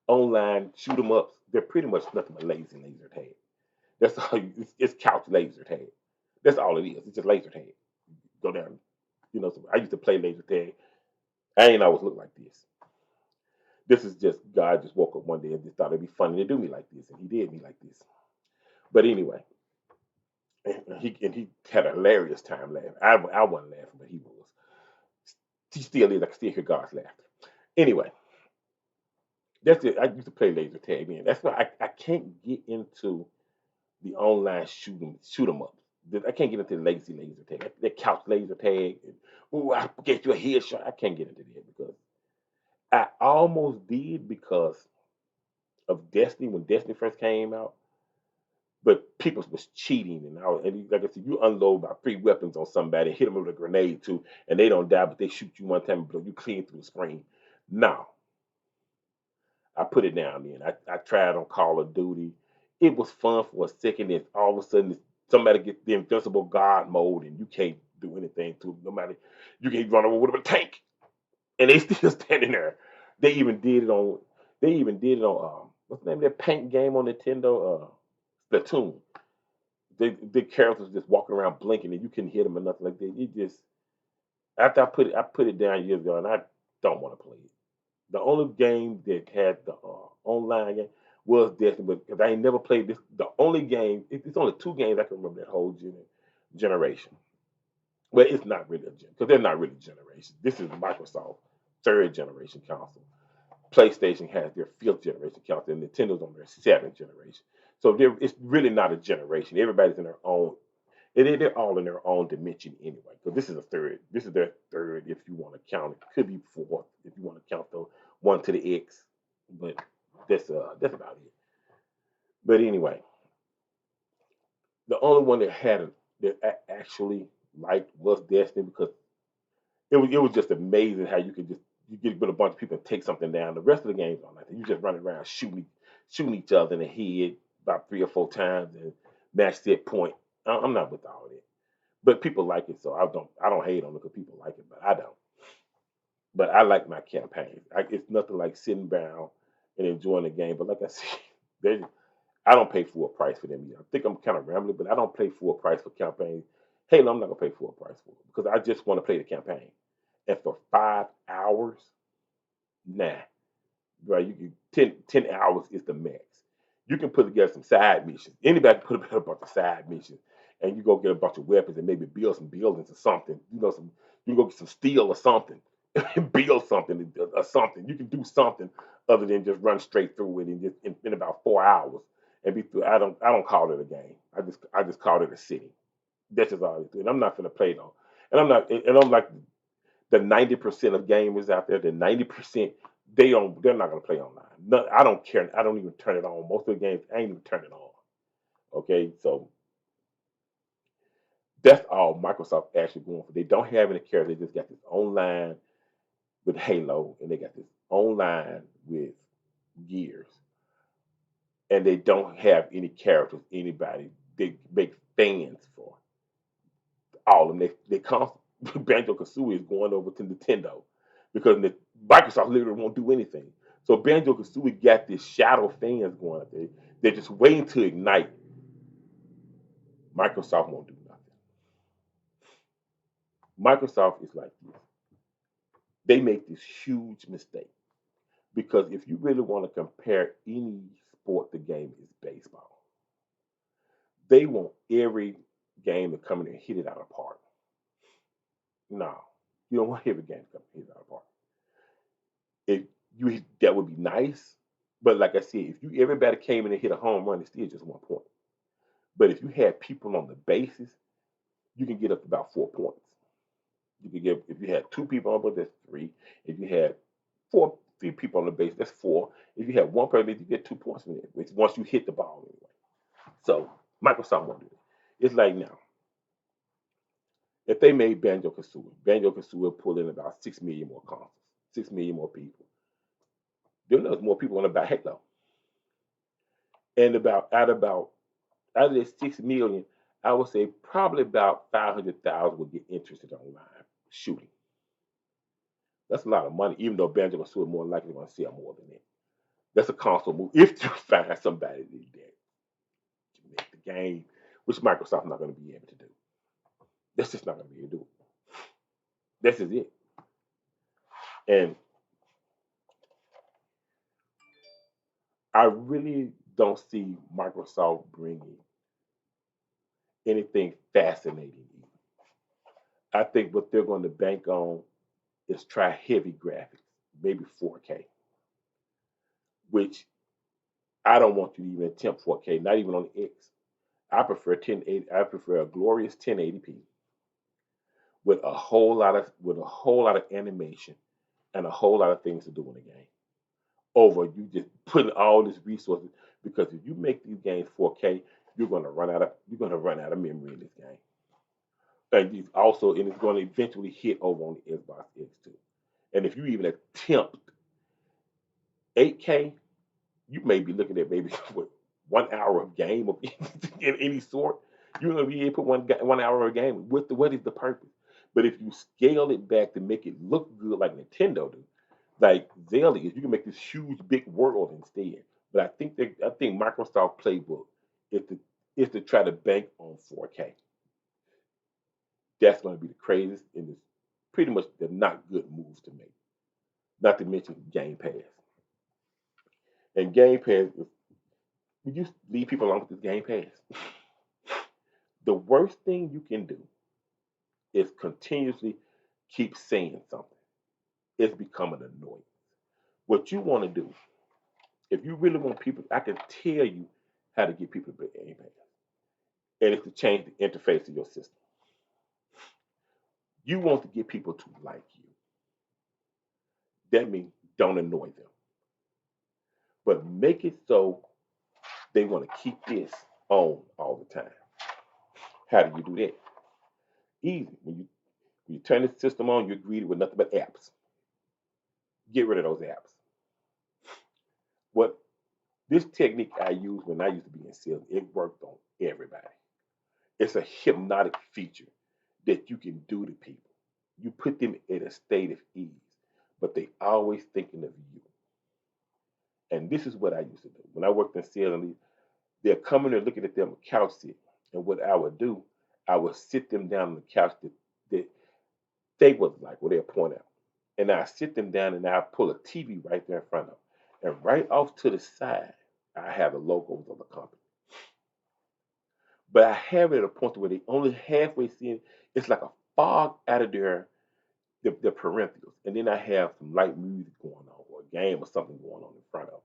Online shoot 'em ups, they're pretty much nothing but laser tag. That's all. It's couch laser tag. That's all it is. It's just laser tag. Go down. I used to play laser tag. I ain't always look like this. This is just God just woke up one day and just thought it'd be funny to do me like this, and he did me like this. But anyway, and he had a hilarious time laughing. I wasn't laughing, but he was. He still is. I can still hear God's laughter. Anyway, that's it. I used to play laser tag, man. That's why I can't get into the online shoot 'em up. I can't get into the laser tag. That couch laser tag. And, ooh, I get you a headshot. I can't get into that because I almost did because of Destiny when Destiny first came out. But people was cheating, and like I said, you unload about 3 weapons on somebody, hit them with a grenade too, and they don't die, but they shoot you one time and blow you clean through the screen. Now, I put it down then. I tried on Call of Duty. It was fun for a second, and all of a sudden somebody gets the invincible God mode, and you can't do anything to them. No matter you can run over with a tank, and they still standing there. They even did it on. They even did it on. What's the name of that paint game on Nintendo? Splatoon. The characters just walking around blinking, and you couldn't hit them or nothing like that. It just after I put it down years ago, and I don't want to play it. The only game that had the online game was Destiny, but because I ain't never played this, the only game, it's only 2 games I can remember that whole generation. Well, it's not really a gen because they're not really generation. This is Microsoft third generation console. PlayStation has their fifth generation console, and Nintendo's on their seventh generation. So it's really not a generation. Everybody's in their own. They're all in their own dimension anyway. Because this is a third. This is their third, if you want to count it. Could be fourth if you want to count the one to the X. But that's about it. But anyway, the only one that had a, that actually liked was Destiny because it was just amazing how you could just you get with a bunch of people and take something down. The rest of the games aren't like that. You just running around shooting each other in the head about 3 or 4 times and match that point. I'm not with all that, but people like it, so I don't hate on it because people like it, but I don't. But I like my campaigns. It's nothing like sitting down and enjoying the game. But like I said, they I don't pay full price for them either. I think I'm kind of rambling, but I don't pay full price for campaigns. Halo, I'm not gonna pay full price for it because I just want to play the campaign. And for 5 hours, nah, right? You can 10 hours is the max. You can put together some side missions. Anybody can put together a bunch of side missions, and you go get a bunch of weapons and maybe build some buildings or something. You can go get some steel or something, and build something or something. You can do something other than just run straight through it in about 4 hours and be through. I don't call it a game. I just call it a city. That's just all I do. And I'm not gonna play though. And I'm like the 90% of gamers out there, the 90% they're not gonna play online. No, I don't care. I don't even turn it on. Most of the games I ain't even turn it on. Okay, so that's all Microsoft actually going for. They don't have any characters. They just got this online with Halo, and they got this online with Gears, and they don't have any characters. Anybody they make fans for all of them. They constant Banjo Kazooie is going over to Nintendo because Microsoft literally won't do anything. So Banjo Kazooie got this shadow fans going up there. They're just waiting to ignite. Microsoft won't do nothing. Microsoft is like this. They make this huge mistake because if you really want to compare any sport, the game is baseball. They want every game to come in and hit it out of the park. No, you don't want every game to come and hit it out of the park. If that would be nice, but like I said, if you everybody came in and hit a home run, it's still just 1 point. But if you had people on the bases, you can get up to about 4 points. You can get if you had two people on the base, that's three. If you had three people on the base, that's four. If you had one person, you get 2 points from it. Which once you hit the ball anyway. So Microsoft won't do it. It's like now, if they made Banjo Kazooie will pull in about 6 million more consoles, 6 million more people. There's more people want to buy Halo, and out of the 6 million, I would say probably about 500,000 would get interested online shooting. That's a lot of money, even though Banjo Kazooie is more likely going to sell more than that. That's a console move. If you find somebody that can make the game, which Microsoft's not going to be able to do. That's just not going to be able to do it. This is it. And I really don't see Microsoft bringing anything fascinating. I think what they're going to bank on is try heavy graphics, maybe 4K, which I don't want you to even attempt 4K, not even on the X. I prefer 1080. I prefer a glorious 1080p with a whole lot of animation and a whole lot of things to do in the game. Over you just putting all these resources because if you make these games 4K, you're gonna run out of memory in this game. And it's going to eventually hit over on the Xbox X too. And if you even attempt 8K, you may be looking at maybe what 1 hour of game of in any sort. You're going to be able to put 1 hour of game. What is the purpose? But if you scale it back to make it look good like Nintendo do, like Zelda is, you can make this huge big world instead. But I think Microsoft playbook is to try to bank on 4K. That's going to be the craziest and it's pretty much the not good moves to make. Not to mention Game Pass. And Game Pass, you just leave people alone with this Game Pass. The worst thing you can do is continuously keep saying something. It's becoming annoying. What you want to do, if you really want people, I can tell you how to get people to be email. And it's to change the interface of your system. You want to get people to like you. That means don't annoy them. But make it so they want to keep this on all the time. How do you do that? Easy. When you turn the system on, you're greeted with nothing but apps. Get rid of those apps. What this technique I used when I used to be in sales, it worked on everybody. It's a hypnotic feature that you can do to people. You put them in a state of ease, but they always thinking of you. And this is what I used to do. When I worked in sales, they're coming and looking at them on couch sit. And what I would do, I would sit them down on the couch that they would like, or they'll point out. And I sit them down and I pull a TV right there in front of them. And right off to the side, I have the logos of the company. But I have it at a point where they only halfway see it. It's like a fog out of their parentheals. And then I have some light music going on, or a game or something going on in front of them.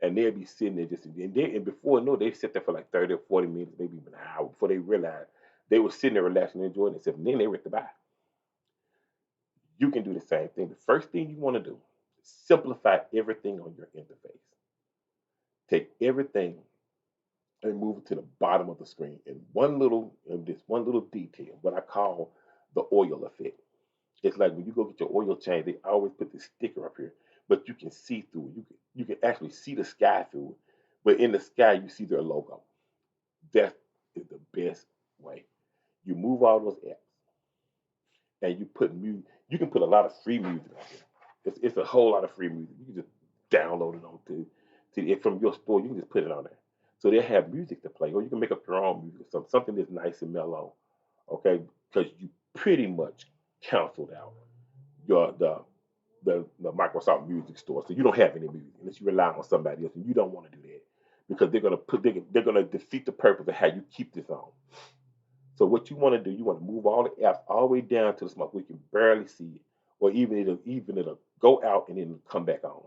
And they'll be sitting there and before no, they sit there for like 30 or 40 minutes, maybe even an hour before they realize they were sitting there relaxing and enjoying themselves. And then they were at the buy. You can do the same thing. The first thing you want to do is simplify everything on your interface. Take everything and move it to the bottom of the screen this one little detail, what I call the oil effect. It's like when you go get your oil change, they always put this sticker up here, but you can see through it. You can actually see the sky through it, but in the sky you see their logo. That is the best way. You move all those apps and you put music. You can put a lot of free music on here. It's a whole lot of free music. You can just download it to it from your store. You can just put it on there. So they have music to play, or you can make up your own music, something that's nice and mellow. Okay, because you pretty much canceled out your the Microsoft Music Store, so you don't have any music unless you rely on somebody else, and you don't want to do that because they're gonna defeat the purpose of how you keep this on. So what you want to do, you want to move all the apps all the way down to the spot where you can barely see it, or even it'll go out and then it'll come back on.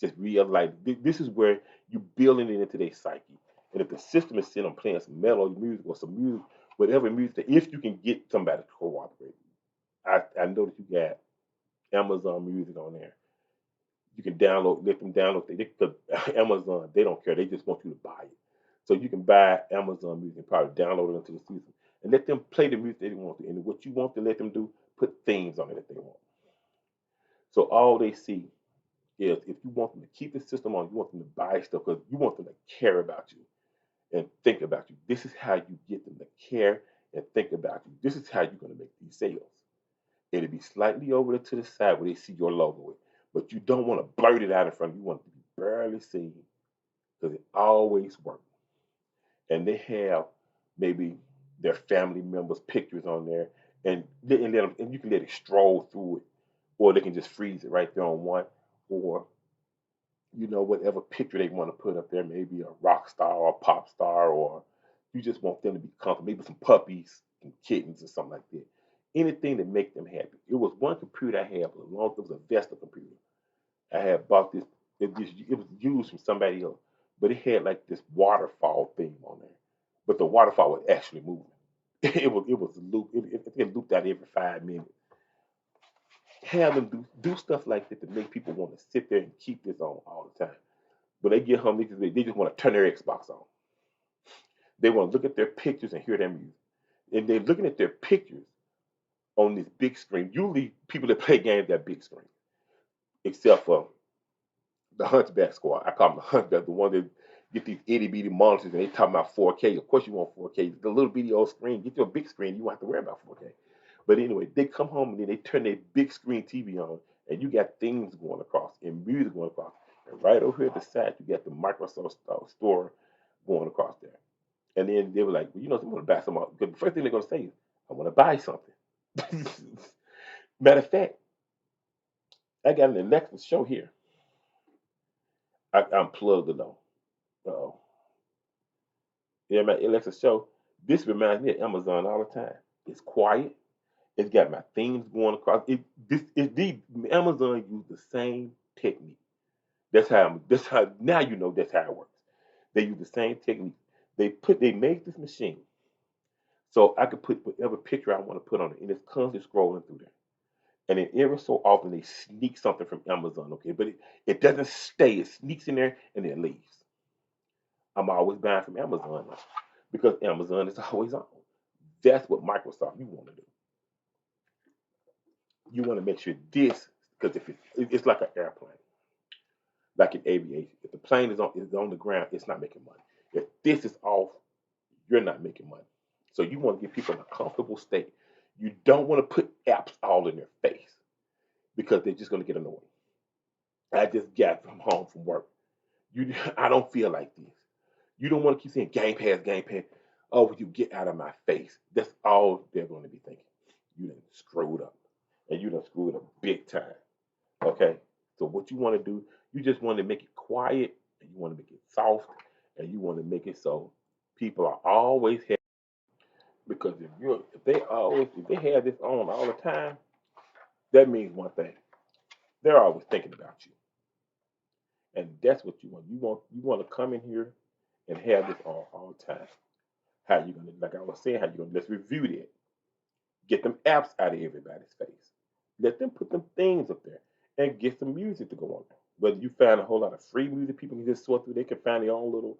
Just realize this is where you building it into their psyche. And if the system is sitting on playing some metal music or some music, whatever music, if you can get somebody to cooperate, I know that you got Amazon Music on there. You can let them download it. Because Amazon, they don't care. They just want you to buy it. So you can buy Amazon Music and probably download it into the system and let them play the music they want to. And what you want to let them do, put things on it that they want. So all they see is if you want them to keep the system on, you want them to buy stuff because you want them to care about you and think about you. This is how you get them to care and think about you. This is how you're going to make these sales. It'll be slightly over to the side where they see your logo, but you don't want to blurt it out in front of you. You want it to be barely seen because it always works. And they have maybe their family members' pictures on there, and you can let it stroll through it, or they can just freeze it right there on one, or whatever picture they want to put up there, maybe a rock star or a pop star, or you just want them to be comfortable, maybe some puppies and kittens or something like that. Anything to make them happy. It was one computer I had, but it was a Vesta computer. I had bought this. It was used from somebody else, but it had like this waterfall theme on there. But the waterfall was actually moving. It was loop. It looped out every 5 minutes. Have them do stuff like that to make people want to sit there and keep this on all the time. When they get home, they just want to turn their Xbox on. They want to look at their pictures and hear their music. And they're looking at their pictures on this big screen. Usually, people that play games got big screen, except for the Hunchback Squad. I call them the Hunchback, the one that get these itty bitty monitors and they talk about 4K. Of course, you want 4K. The little bitty old screen. Get your big screen. You won't have to worry about 4K. But anyway, they come home and then they turn their big screen TV on, and you got things going across and music going across. And right over here at the side, you got the Microsoft store going across there. And then they were like, well, I'm going to buy some. Because the first thing they're going to say is, I want to buy something. Matter of fact, I got an Alexa show here. I'm plugged it on. Uh-oh. Yeah, my Alexa show. This reminds me of Amazon all the time. It's quiet. It's got my themes going across. Amazon use the same technique. That's how now you know that's how it works. They use the same technique. They made this machine so I could put whatever picture I want to put on it, and it's constantly scrolling through there. And then every so often they sneak something from Amazon, okay? But it doesn't stay. It sneaks in there and then leaves. I'm always buying from Amazon now because Amazon is always on. That's what Microsoft you want to do. You want to make sure this because if it's like an airplane, like in aviation, if the plane is on the ground, it's not making money. If this is off, you're not making money. So you want to get people in a comfortable state. You don't want to put apps all in their face because they're just going to get annoying. I just got from home from work. I don't feel like this. You don't want to keep saying Game Pass, Game Pass. Oh, you get out of my face. That's all they're going to be thinking. You done screwed up, and you done screwed up big time. Okay. So what you want to do, you just want to make it quiet, and you want to make it soft, and you want to make it so people are always happy. Because if they have this on all the time, that means one thing. They're always thinking about you. And that's what you want. You want to come in here and have this all the time. How you gonna like I was saying, how you gonna let's review that. Get them apps out of everybody's face. Let them put them things up there and get some music to go on there. Whether you find a whole lot of free music people can just sort through, they can find their own little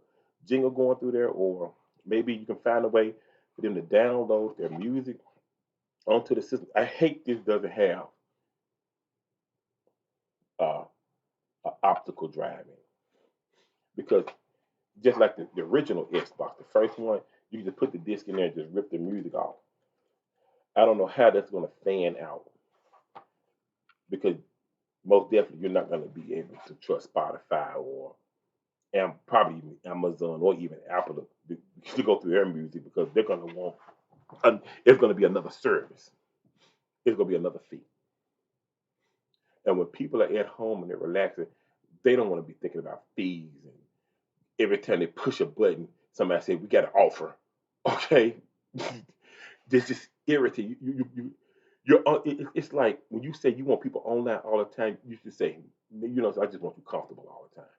jingle going through there, or maybe you can find a way for them to download their music onto the system. I hate this doesn't have uh, optical driving because just like the original Xbox, the first one, you can just put the disc in there and just rip the music off. I don't know how that's going to fan out because most definitely you're not going to be able to trust Spotify or probably even Amazon or even Apple to go through their music because they're going to want, it's going to be another service. It's going to be another fee. And when people are at home and they're relaxing, they don't want to be thinking about fees. And every time they push a button, somebody say, we got an offer. Okay. This just irritate it's like when you say you want people online all the time, you should say, I just want you comfortable all the time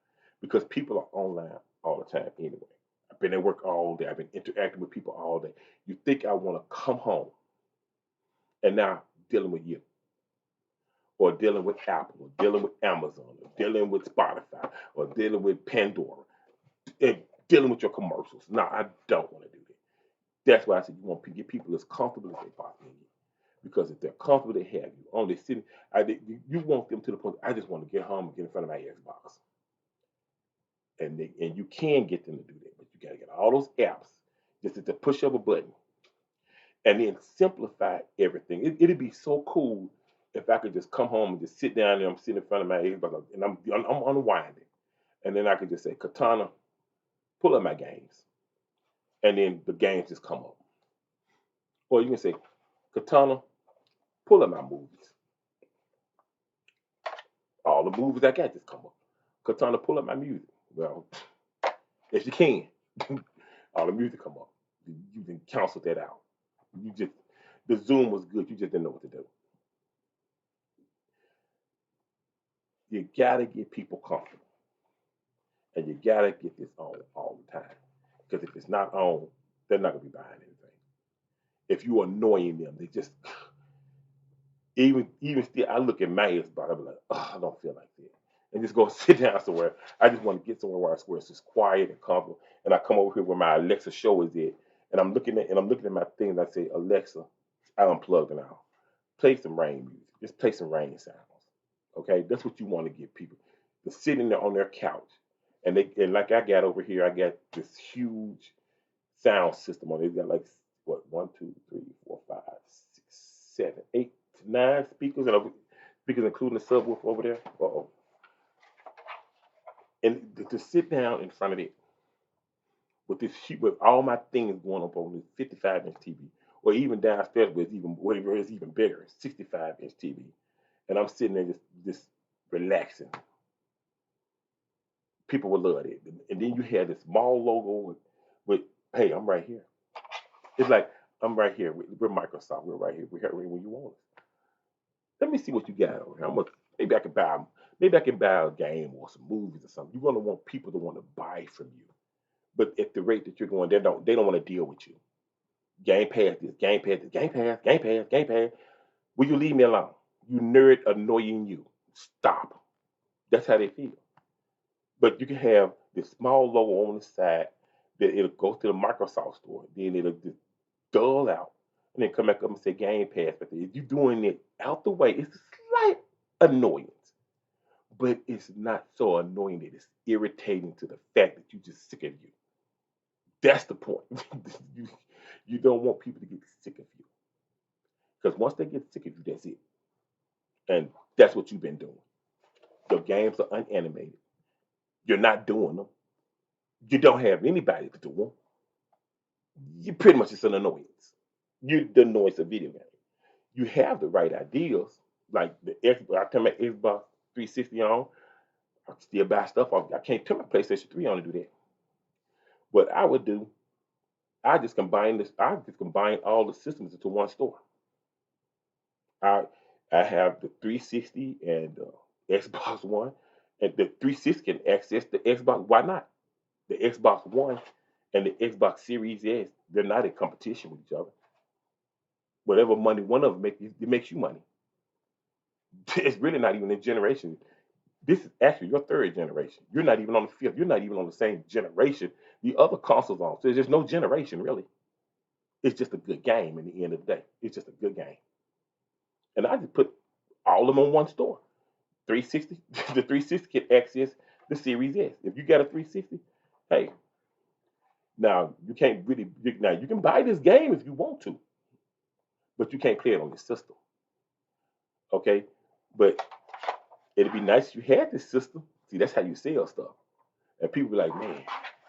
because people are online all the time anyway. I've been at work all day. I've been interacting with people all day. You think I want to come home and now dealing with you or dealing with Apple or dealing with Amazon or dealing with Spotify or dealing with Pandora and dealing with your commercials. No, I don't want to do that. That's why I said you want to get people as comfortable as they possibly can. Because if they're comfortable, they have you. Only sitting, you want them to the point. I just want to get home and get in front of my Xbox, and you can get them to do that, but you got to get all those apps just to push of a button, and then simplify everything. It'd be so cool if I could just come home and just sit down and I'm sitting in front of my Xbox and I'm unwinding, and then I could just say, Katana, pull up my games, and then the games just come up, or you can say, Katana, pull up my movies. All the movies I got just come up. Katana, pull up my music. Well, yes, you can. All the music come up. You can cancel that out. You just the Zoom was good. You just didn't know what to do. You gotta get people comfortable, and you gotta get this on all the time. Because if it's not on, they're not gonna be buying anything. If you annoying them, they just even still. I look at my Xbox. I be like, oh, I don't feel like that, and just go sit down somewhere. I just want to get somewhere where it's just quiet and comfortable. And I come over here where my Alexa show is at, and I'm looking at my thing. And I say, Alexa, I unplugged it now. Play some rain music. Just play some rain sounds. Okay, that's what you want to get people to sit in there on their couch, and like I got over here, I got this huge sound system on it. It's got like what 1, 2, 3, 4, 5, 6, 7, 8, 9 speakers, and speakers including the subwoofer over there. Uh-oh. And to sit down in front of it with all my things going up on this 55-inch TV, or even downstairs where it's even bigger, 65-inch TV, and I'm sitting there just relaxing. People would love it. And then you had this small logo with, hey, I'm right here. It's like I'm right here. We're Microsoft. We're right here. We're here when you want us. Let me see what you got over here. Maybe I can buy. Maybe I can buy a game or some movies or something. You're gonna want people to want to buy from you. But at the rate that you're going, they don't want to deal with you. Game Pass this, Game Pass this, Game Pass, Game Pass, Game Pass. Will you leave me alone? You nerd annoying you. Stop. That's how they feel. But you can have this small logo on the side that it'll go to the Microsoft store. Then it'll just dull out. And then come back up and say Game Pass. But if you're doing it out the way, it's a slight annoyance. But it's not so annoying that it's irritating to the fact that you're just sick of you. That's the point. you, you don't want people to get sick of you. Because once they get sick of you, that's it. And that's what you've been doing. Your games are unanimated. You're not doing them. You don't have anybody to do them. You pretty much it's an annoyance. You're the annoyance of video games. You have the right ideas, like the Xbox. I turn my Xbox 360 on. I still buy stuff off. I can't turn my PlayStation 3 on to do that. What I would do, I just combine this. I just combine all the systems into one store. I I have the 360 and Xbox One, and the 360 can access the Xbox. Why not? The Xbox One and the Xbox Series S, they're not in competition with each other. Whatever money one of them makes, it makes you money. It's really not even a generation. This is actually your third generation. You're not even on the fifth. You're not even on the same generation the other consoles on. So there's no generation really. It's just a good game in the end of the day. It's just a good game. And I just put all of them on one store. 360, the 360 can access the Series S. If you got a 360, hey, now you can't really now you can buy this game if you want to, but you can't play it on your system. Okay, but it'd be nice if you had this system. See, that's how you sell stuff. And people be like, man,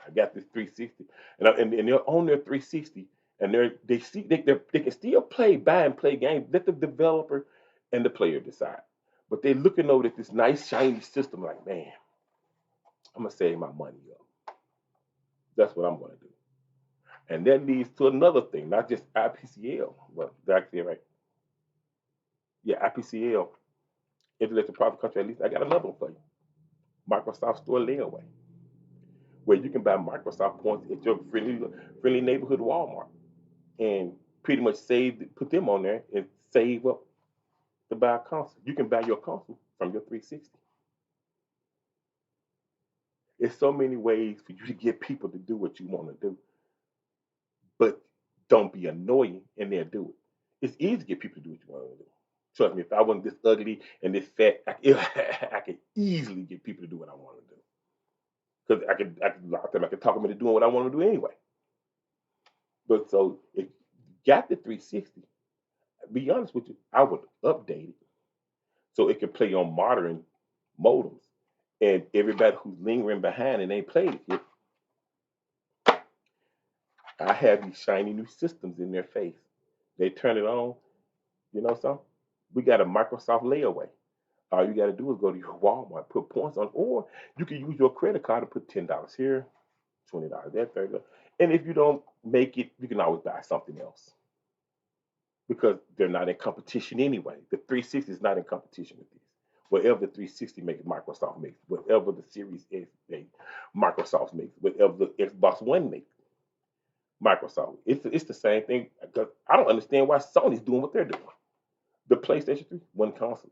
I got this 360, and they're on their 360, and they see they can still buy and play games. Let the developer and the player decide. But they're looking over at this nice shiny system, like, man, I'm gonna save my money up. That's what I'm gonna do. And that leads to another thing, not just IPCL. Well, that's it, right? Yeah, IPCL, intellectual property contract. At least I got another one for you. Microsoft Store layaway, where you can buy Microsoft points at your friendly neighborhood Walmart, and pretty much put them on there and save up to buy a console. You can buy your console from your 360. There's so many ways for you to get people to do what you want to do, but don't be annoying and they'll do it. It's easy to get people to do what you want to do. Trust me, if I wasn't this ugly and this fat, I could easily get people to do what I want to do. Because a lot of time I could talk them into doing what I want to do anyway. But so if you got the 360, be honest with you, I would update it so it can play on modern modems. And everybody who's lingering behind and ain't played it yet, I have these shiny new systems in their face. They turn it on, you know something? We got a Microsoft layaway. All you got to do is go to your Walmart, put points on, or you can use your credit card and put $10 here, $20 there, $30. And if you don't make it, you can always buy something else because they're not in competition anyway. The 360 is not in competition with this. Whatever the 360 makes, Microsoft makes. Whatever the Series S makes, Microsoft makes. Whatever the Xbox One makes, Microsoft. It's the same thing. I don't understand why Sony's doing what they're doing. The PlayStation 3, one console.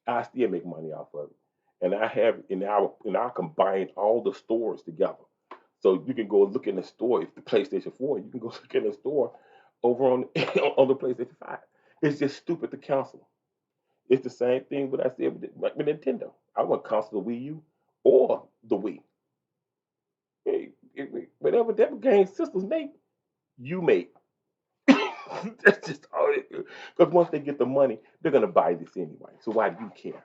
I still make money off of it. And I have in our combine all the stores together. So you can go look in the store. If the PlayStation 4, you can go look in the store over on on the PlayStation 5. It's just stupid to cancel. It's the same thing what I said with Nintendo. I want to cancel the Wii U or the Wii. Whatever that game systems make, you make. That's just all it is. Because once they get the money, they're gonna buy this anyway. So why do you care?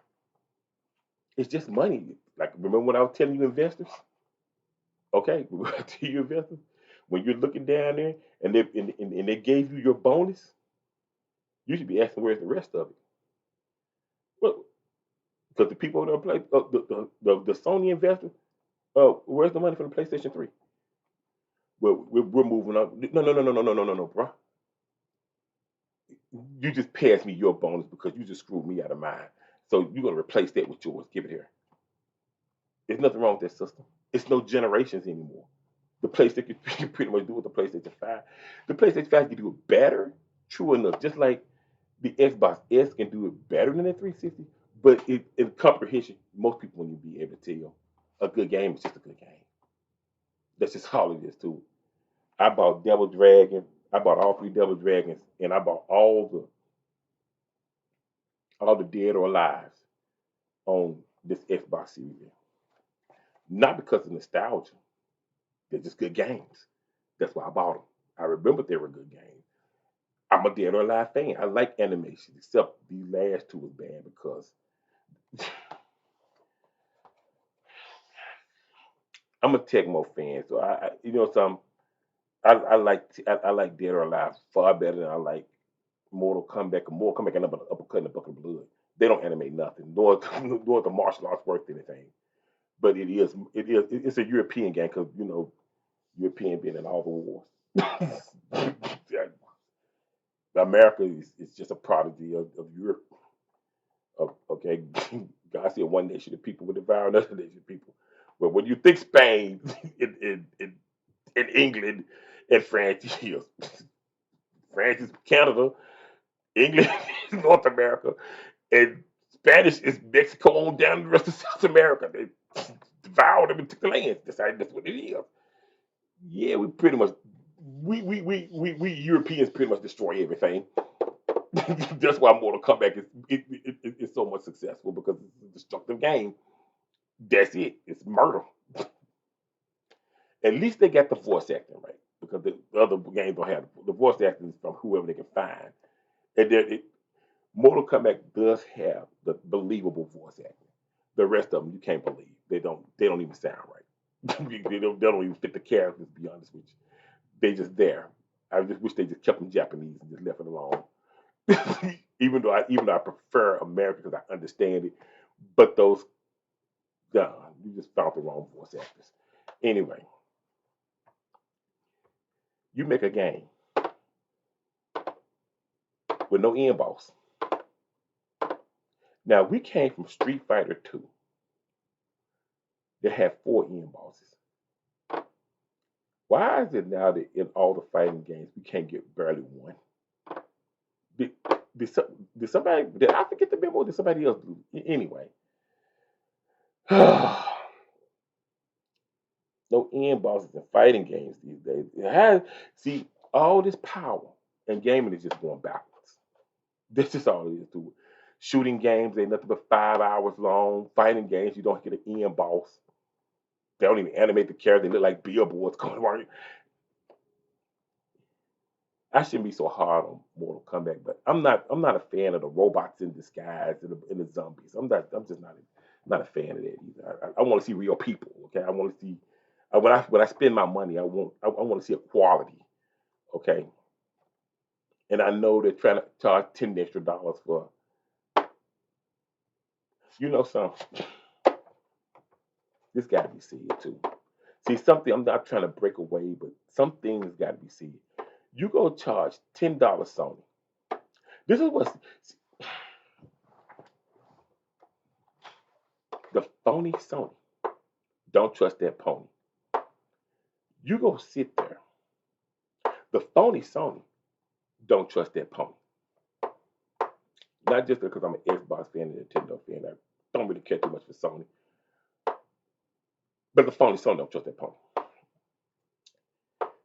It's just money. Like remember when I was telling you investors? Okay, to you investors, when you're looking down there and they gave you your bonus, you should be asking where's the rest of it. Well, because the people that play the Sony investors, where's the money for the PlayStation 3? We're moving on. No, bro. You just passed me your bonus because you just screwed me out of mine. So you're gonna replace that with yours. Give it here. There's nothing wrong with that system. It's no generations anymore. The PlayStation you can pretty much do with the PlayStation 5. The PlayStation 5 can do it better, true enough. Just like the Xbox S can do it better than the 360, but in comprehension, most people wouldn't be able to tell. A good game is just a good game. That's just all it is too. I bought Devil Dragon. I bought all three Devil Dragons, and I bought all the Dead or Alive on this Xbox Series. Not because of nostalgia. They're just good games. That's why I bought them. I remember they were good games. I'm a Dead or Alive fan. I like animation, except these last two was bad because I'm a Tecmo fan. So some I like Dead or Alive far better than I like Mortal Kombat. Mortal Kombat can uppercut in a bucket of blood. They don't animate nothing, nor the martial arts worth anything. But it's a European game because European being in all the wars. America is just a prodigy of Europe. Okay, God said one nation of people would devour another nation of people. But when you think Spain, in England, and France, yes, France is Canada, England is North America, and Spanish is Mexico on down the rest of South America. They devoured them and took the land. That's what it is. Yeah, we pretty much we Europeans pretty much destroy everything. That's why Mortal Kombat is so much successful because it's a destructive game. That's it. It's murder. At least they got the voice acting right because the other games don't have the voice acting is from whoever they can find. And Mortal Kombat does have the believable voice acting. The rest of them you can't believe. They don't even sound right. they don't even fit the characters. To be honest with you, they just there. I just wish they just kept them Japanese and just left it alone. even though I prefer America because I understand it, but those you just found the wrong voice actors. Anyway, you make a game with no end boss. Now we came from Street Fighter 2 that had four end bosses. Why is it now that in all the fighting games we can't get barely one? Did, did I forget the memo? Or did somebody else do? Anyway, no end bosses in fighting games these days. See all this power and gaming is just going backwards. This is all it is to it. Shooting games ain't nothing but 5 hours long. Fighting games, you don't get an end boss. They don't even animate the character. They look like billboards going around. I shouldn't be so hard on Mortal Kombat, but I'm not a fan of the robots in disguise and the zombies. I'm just not a fan of that either. I want to see real people. Okay, I want to see when I spend my money, I want to see a quality. Okay, and I know they're trying to charge $10 extra for some. This got to be said too. See something. I'm not trying to break away, but some things got to be said. You go charge $10, Sony. This is what the phony Sony. Don't trust that pony. You go sit there. The phony Sony. Don't trust that pony. Not just because I'm an Xbox fan and a Nintendo fan. I don't really care too much for Sony. But the phony Sony don't trust that pony.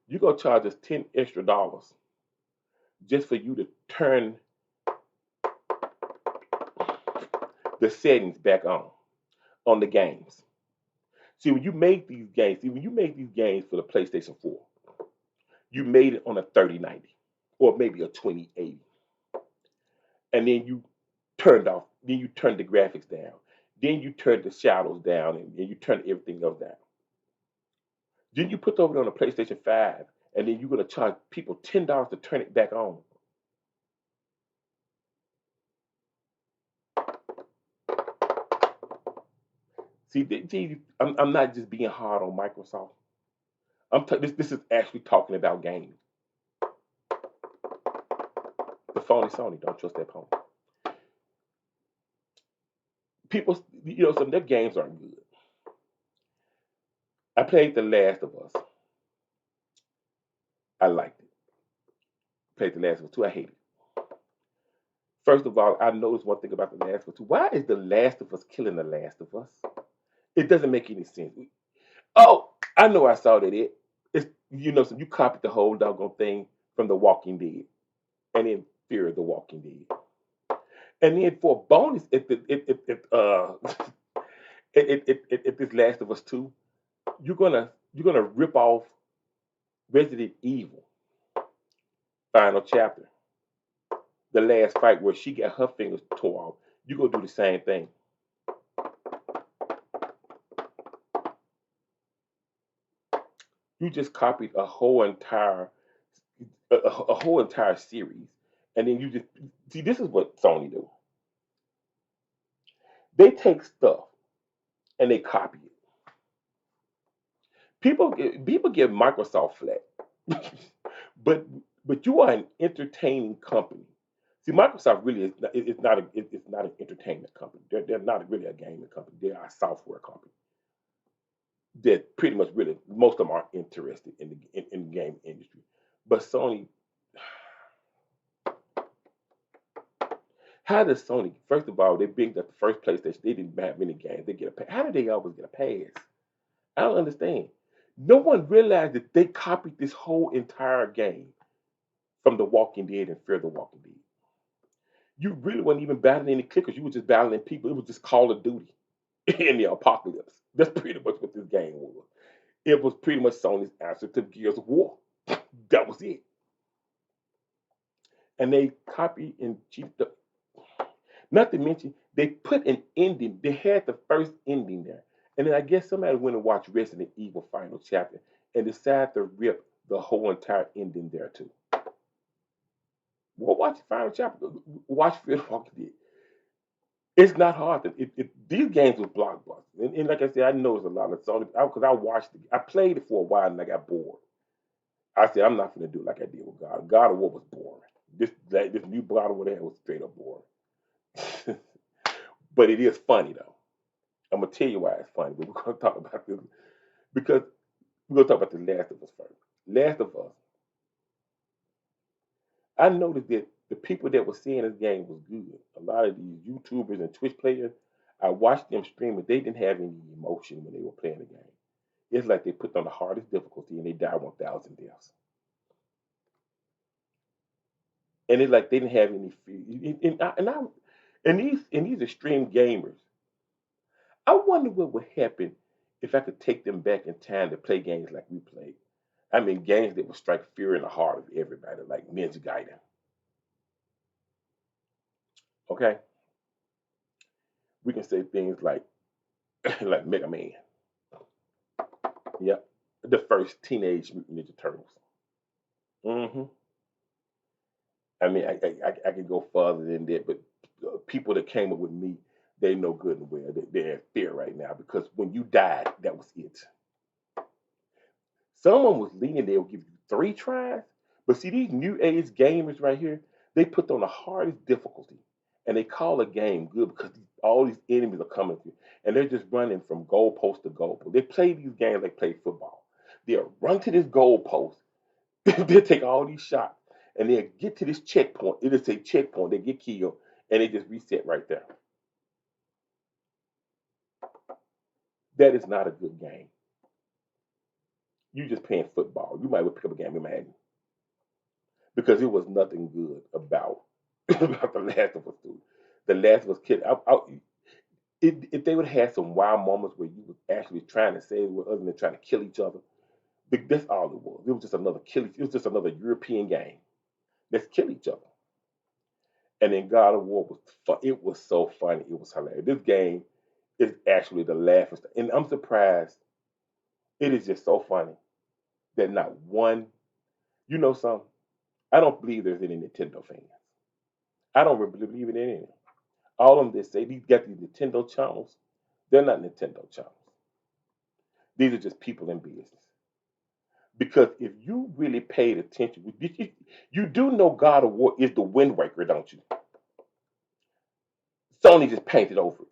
You go charge us $10 extra just for you to turn the settings back on the games. When you made these games for the PlayStation 4, you made it on a 3090 or maybe a 2080. And then you turned the graphics down. Then you turned the shadows down and you turned everything else down. Then you put over on a PlayStation 5 and then you're gonna charge people $10 to turn it back on. See, I'm not just being hard on Microsoft. This is actually talking about gaming. The phony Sony, don't trust that pony. People, some of their games aren't good. I played The Last of Us. I liked it. Played The Last of Us 2. I hate it. First of all, I noticed one thing about The Last of Us 2. Why is The Last of Us killing The Last of Us? It doesn't make any sense. Oh, I know I saw that it's so you copied the whole doggone thing from The Walking Dead and then Fear of the Walking Dead. And then for a bonus, if this Last of Us 2, you're gonna rip off Resident Evil final chapter, the last fight where she got her fingers torn off. You gonna do the same thing. You just copied a whole entire series, and then you just see this is what Sony do. They take stuff and they copy it. People give Microsoft flack, but you are an entertaining company. See, Microsoft really it's not an entertainment company. They're not really a gaming company. They are a software company that pretty much really most of them aren't interested in the game industry. But Sony, how does Sony? First of all, they being the first PlayStation, they didn't have many games. They get a pass. How did they always get a pass? I don't understand. No one realized that they copied this whole entire game from The Walking Dead and Fear the Walking Dead. You really wasn't even battling any clickers. You were just battling people. It was just Call of Duty in the apocalypse. That's pretty much what this game was. It was pretty much Sony's answer to Gears of War. That was it. And they copied and cheated. Not to mention, they put an ending. They had the first ending there. And then I guess somebody went and watched Resident Evil Final Chapter and decided to rip the whole entire ending there too. Well, watch the Final Chapter. Watch Fear Walking Dead. It's not hard. These games was blockbusters. And like I said, I know it's a lot of Sony because I watched it. I played it for a while and I got bored. I said, I'm not going to do it like I did with God. God of War was boring. This new God of War was straight up boring. But it is funny though. I'm gonna tell you why it's funny. But we're gonna talk about this because we're gonna talk about The Last of Us first. Last of Us. I noticed that the people that were seeing this game was good. A lot of these YouTubers and Twitch players, I watched them stream, but they didn't have any emotion when they were playing the game. It's like they put on the hardest difficulty and they died 1,000 deaths. And it's like they didn't have any fear. And these extreme gamers, I wonder what would happen if I could take them back in time to play games like we played. I mean, games that would strike fear in the heart of everybody, like Ninja Gaiden. Okay, we can say things like like Mega Man. Yep, the first Teenage Mutant Ninja Turtles. hmm I mean, I could go further than that, but people that came up with me, they know good and well. They're in fear right now because when you died, that was it. Someone was leaning, they'll give you 3 tries. But see, these new age gamers right here, they put on the hardest difficulty and they call a game good because all these enemies are coming through and they're just running from goalpost to goalpost. They play these games like play football. They'll run to this goalpost, they'll take all these shots and they'll get to this checkpoint. It'll say checkpoint, they get killed and they just reset right there. That is not a good game. You just playing football. You might well pick up a game in Madden because it was nothing good about about the Last of Us dude. The Last of Us kid. If they would have had some wild moments where you was actually trying to save the other than trying to kill each other, that's all it was. It was just another kill. It was just another European game. Let's kill each other. And then God of War was fun. It was so funny. It was hilarious. This game is actually the laughing. And I'm surprised. It is just so funny that not one. You know something? I don't believe there's any Nintendo fans. I don't really believe in any. All of them that say these got these Nintendo channels, they're not Nintendo channels. These are just people in business. Because if you really paid attention, you do know God of War is the Wind Waker, don't you? Sony just painted over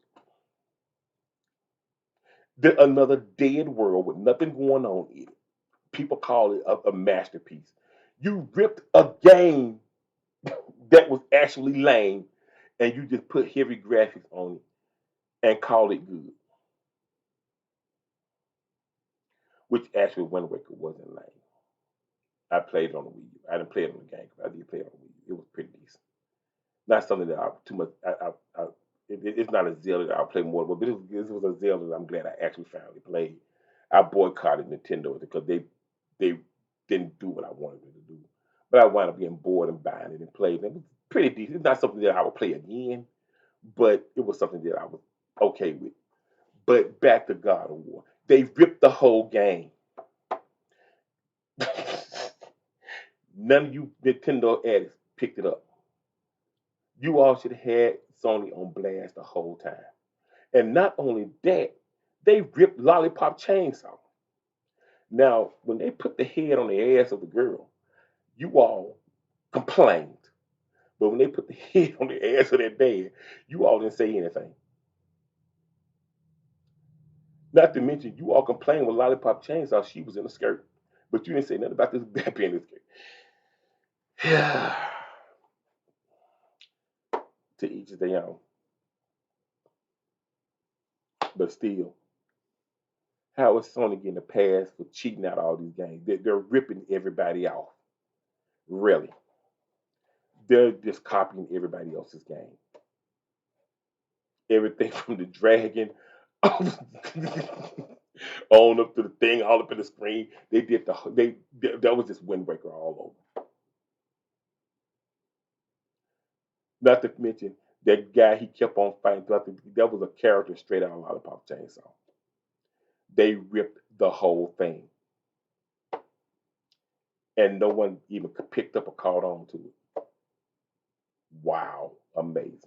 it. Another dead world with nothing going on in it. People call it a masterpiece. You ripped a game that was actually lame, and you just put heavy graphics on it and call it good. Which actually Wind Waker wasn't lame. I played it on the Wii U. I didn't play it on the game, but I did play it on the Wii U. It was pretty decent. Not something that I too much. It's not a Zelda that I'll play more, but this was a Zelda that I'm glad I actually finally played. I boycotted Nintendo because they didn't do what I wanted them to do. But I wound up getting bored and buying it and playing it. It was pretty decent. It's not something that I would play again, but it was something that I was okay with. But back to God of War. They ripped the whole game. None of you Nintendo addicts picked it up. You all should have had Sony on blast the whole time. And not only that, they ripped Lollipop Chainsaw. Now, when they put the head on the ass of the girl, you all complained. But when they put the head on the ass of that dad, you all didn't say anything. Not to mention, you all complained when Lollipop Chainsaw, she was in a skirt. But you didn't say nothing about this baby in the skirt. To each their own. But still, how is Sony getting a pass for cheating out all these games? They're ripping everybody off. Really. They're just copying everybody else's game. Everything from the dragon on up to the thing, all up in the screen. They did that was just Wind Waker all over. Not to mention that guy he kept on fighting throughout that was a character straight out of Lollipop Chainsaw. They ripped the whole thing. And no one even picked up or caught on to it. Wow, amazing.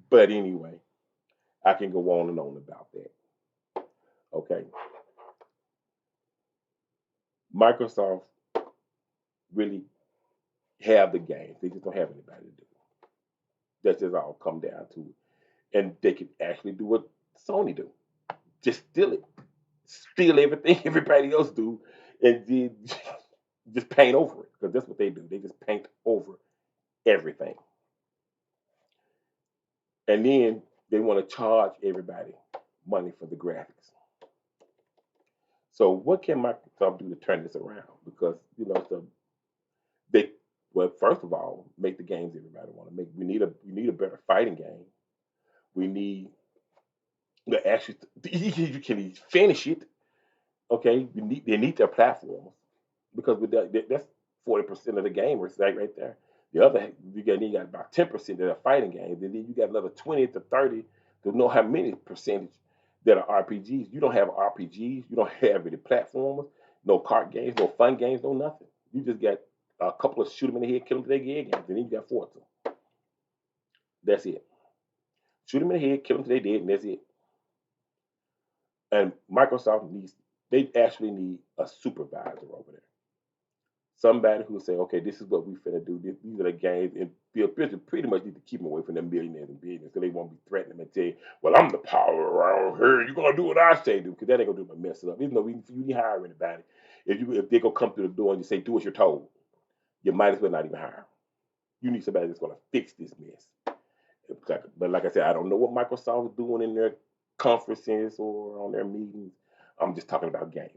But anyway, I can go on and on about that. Okay. Microsoft really have the games. They just don't have anybody to do it. That's just all come down to it. And they can actually do what Sony do. Just steal it. Steal everything everybody else do and then just paint over it. Because that's what they do. They just paint over everything. And then they want to charge everybody money for the graphics. So what can Microsoft do to turn this around? Because they well, first of all, make the games everybody want to make. We need a better fighting game. We need the actually you can finish it. Okay, they need their platforms because with that's 40% of the gamers right there. The other you got about 10% that are fighting games, and then you got another 20 to 30 to know how many percentage that are RPGs. You don't have RPGs, you don't have any platformers, no card games, no fun games, no nothing. You just got a couple of shoot them in the head, kill them to their head games, and then you got 4 of them. That's it. Shoot them in the head, kill them to their dead, and that's it. And Microsoft they actually need a supervisor over there. Somebody who say, okay, this is what we finna do. These are the games, and Bill pretty much need to keep them away from them millionaires and billionaires, so they won't be threatening them and tell you, well, I'm the power around here. You're gonna do what I say do, because that ain't gonna do but mess it up. Even though you didn't hire anybody, if they gonna come through the door and you say, do as you're told, you might as well not even hire them. You need somebody that's gonna fix this mess. But like I said, I don't know what Microsoft is doing in their conferences or on their meetings. I'm just talking about games.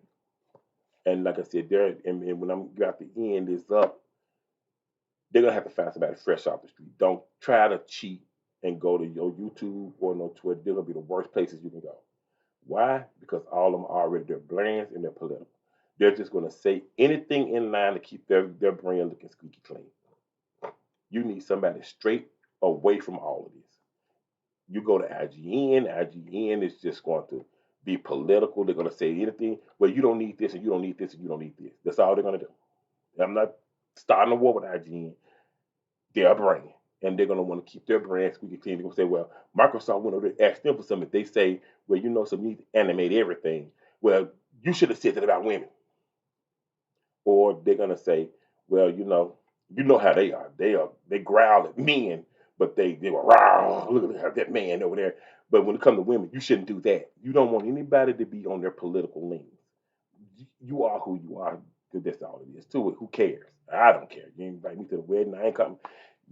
And like I said, and when I'm got the end is up, they're gonna have to find somebody fresh off the street. Don't try to cheat and go to your YouTube or no Twitter. They're gonna be the worst places you can go. Why? Because all of them are already their brands and they're political. They're just gonna say anything in line to keep their brand looking squeaky clean. You need somebody straight away from all of this. You go to IGN is just going to be political. They're going to say anything. Well, you don't need this, and you don't need this, and you don't need this. That's all they're going to do. I'm not starting a war with IGN. They're a brand, and they're going to want to keep their brand squeaky clean. They're going to say, well, Microsoft went over there, asked them for something. They say, well, so you need to animate everything. Well, you should have said that about women. or they're gonna say, well, you know how they are. They growl at men, but they were wow, look at that man over there. But when it comes to women, you shouldn't do that. You don't want anybody to be on their political lean. You are who you are. That's all it is to it. Who cares? I don't care. You invite me to the wedding, I ain't coming.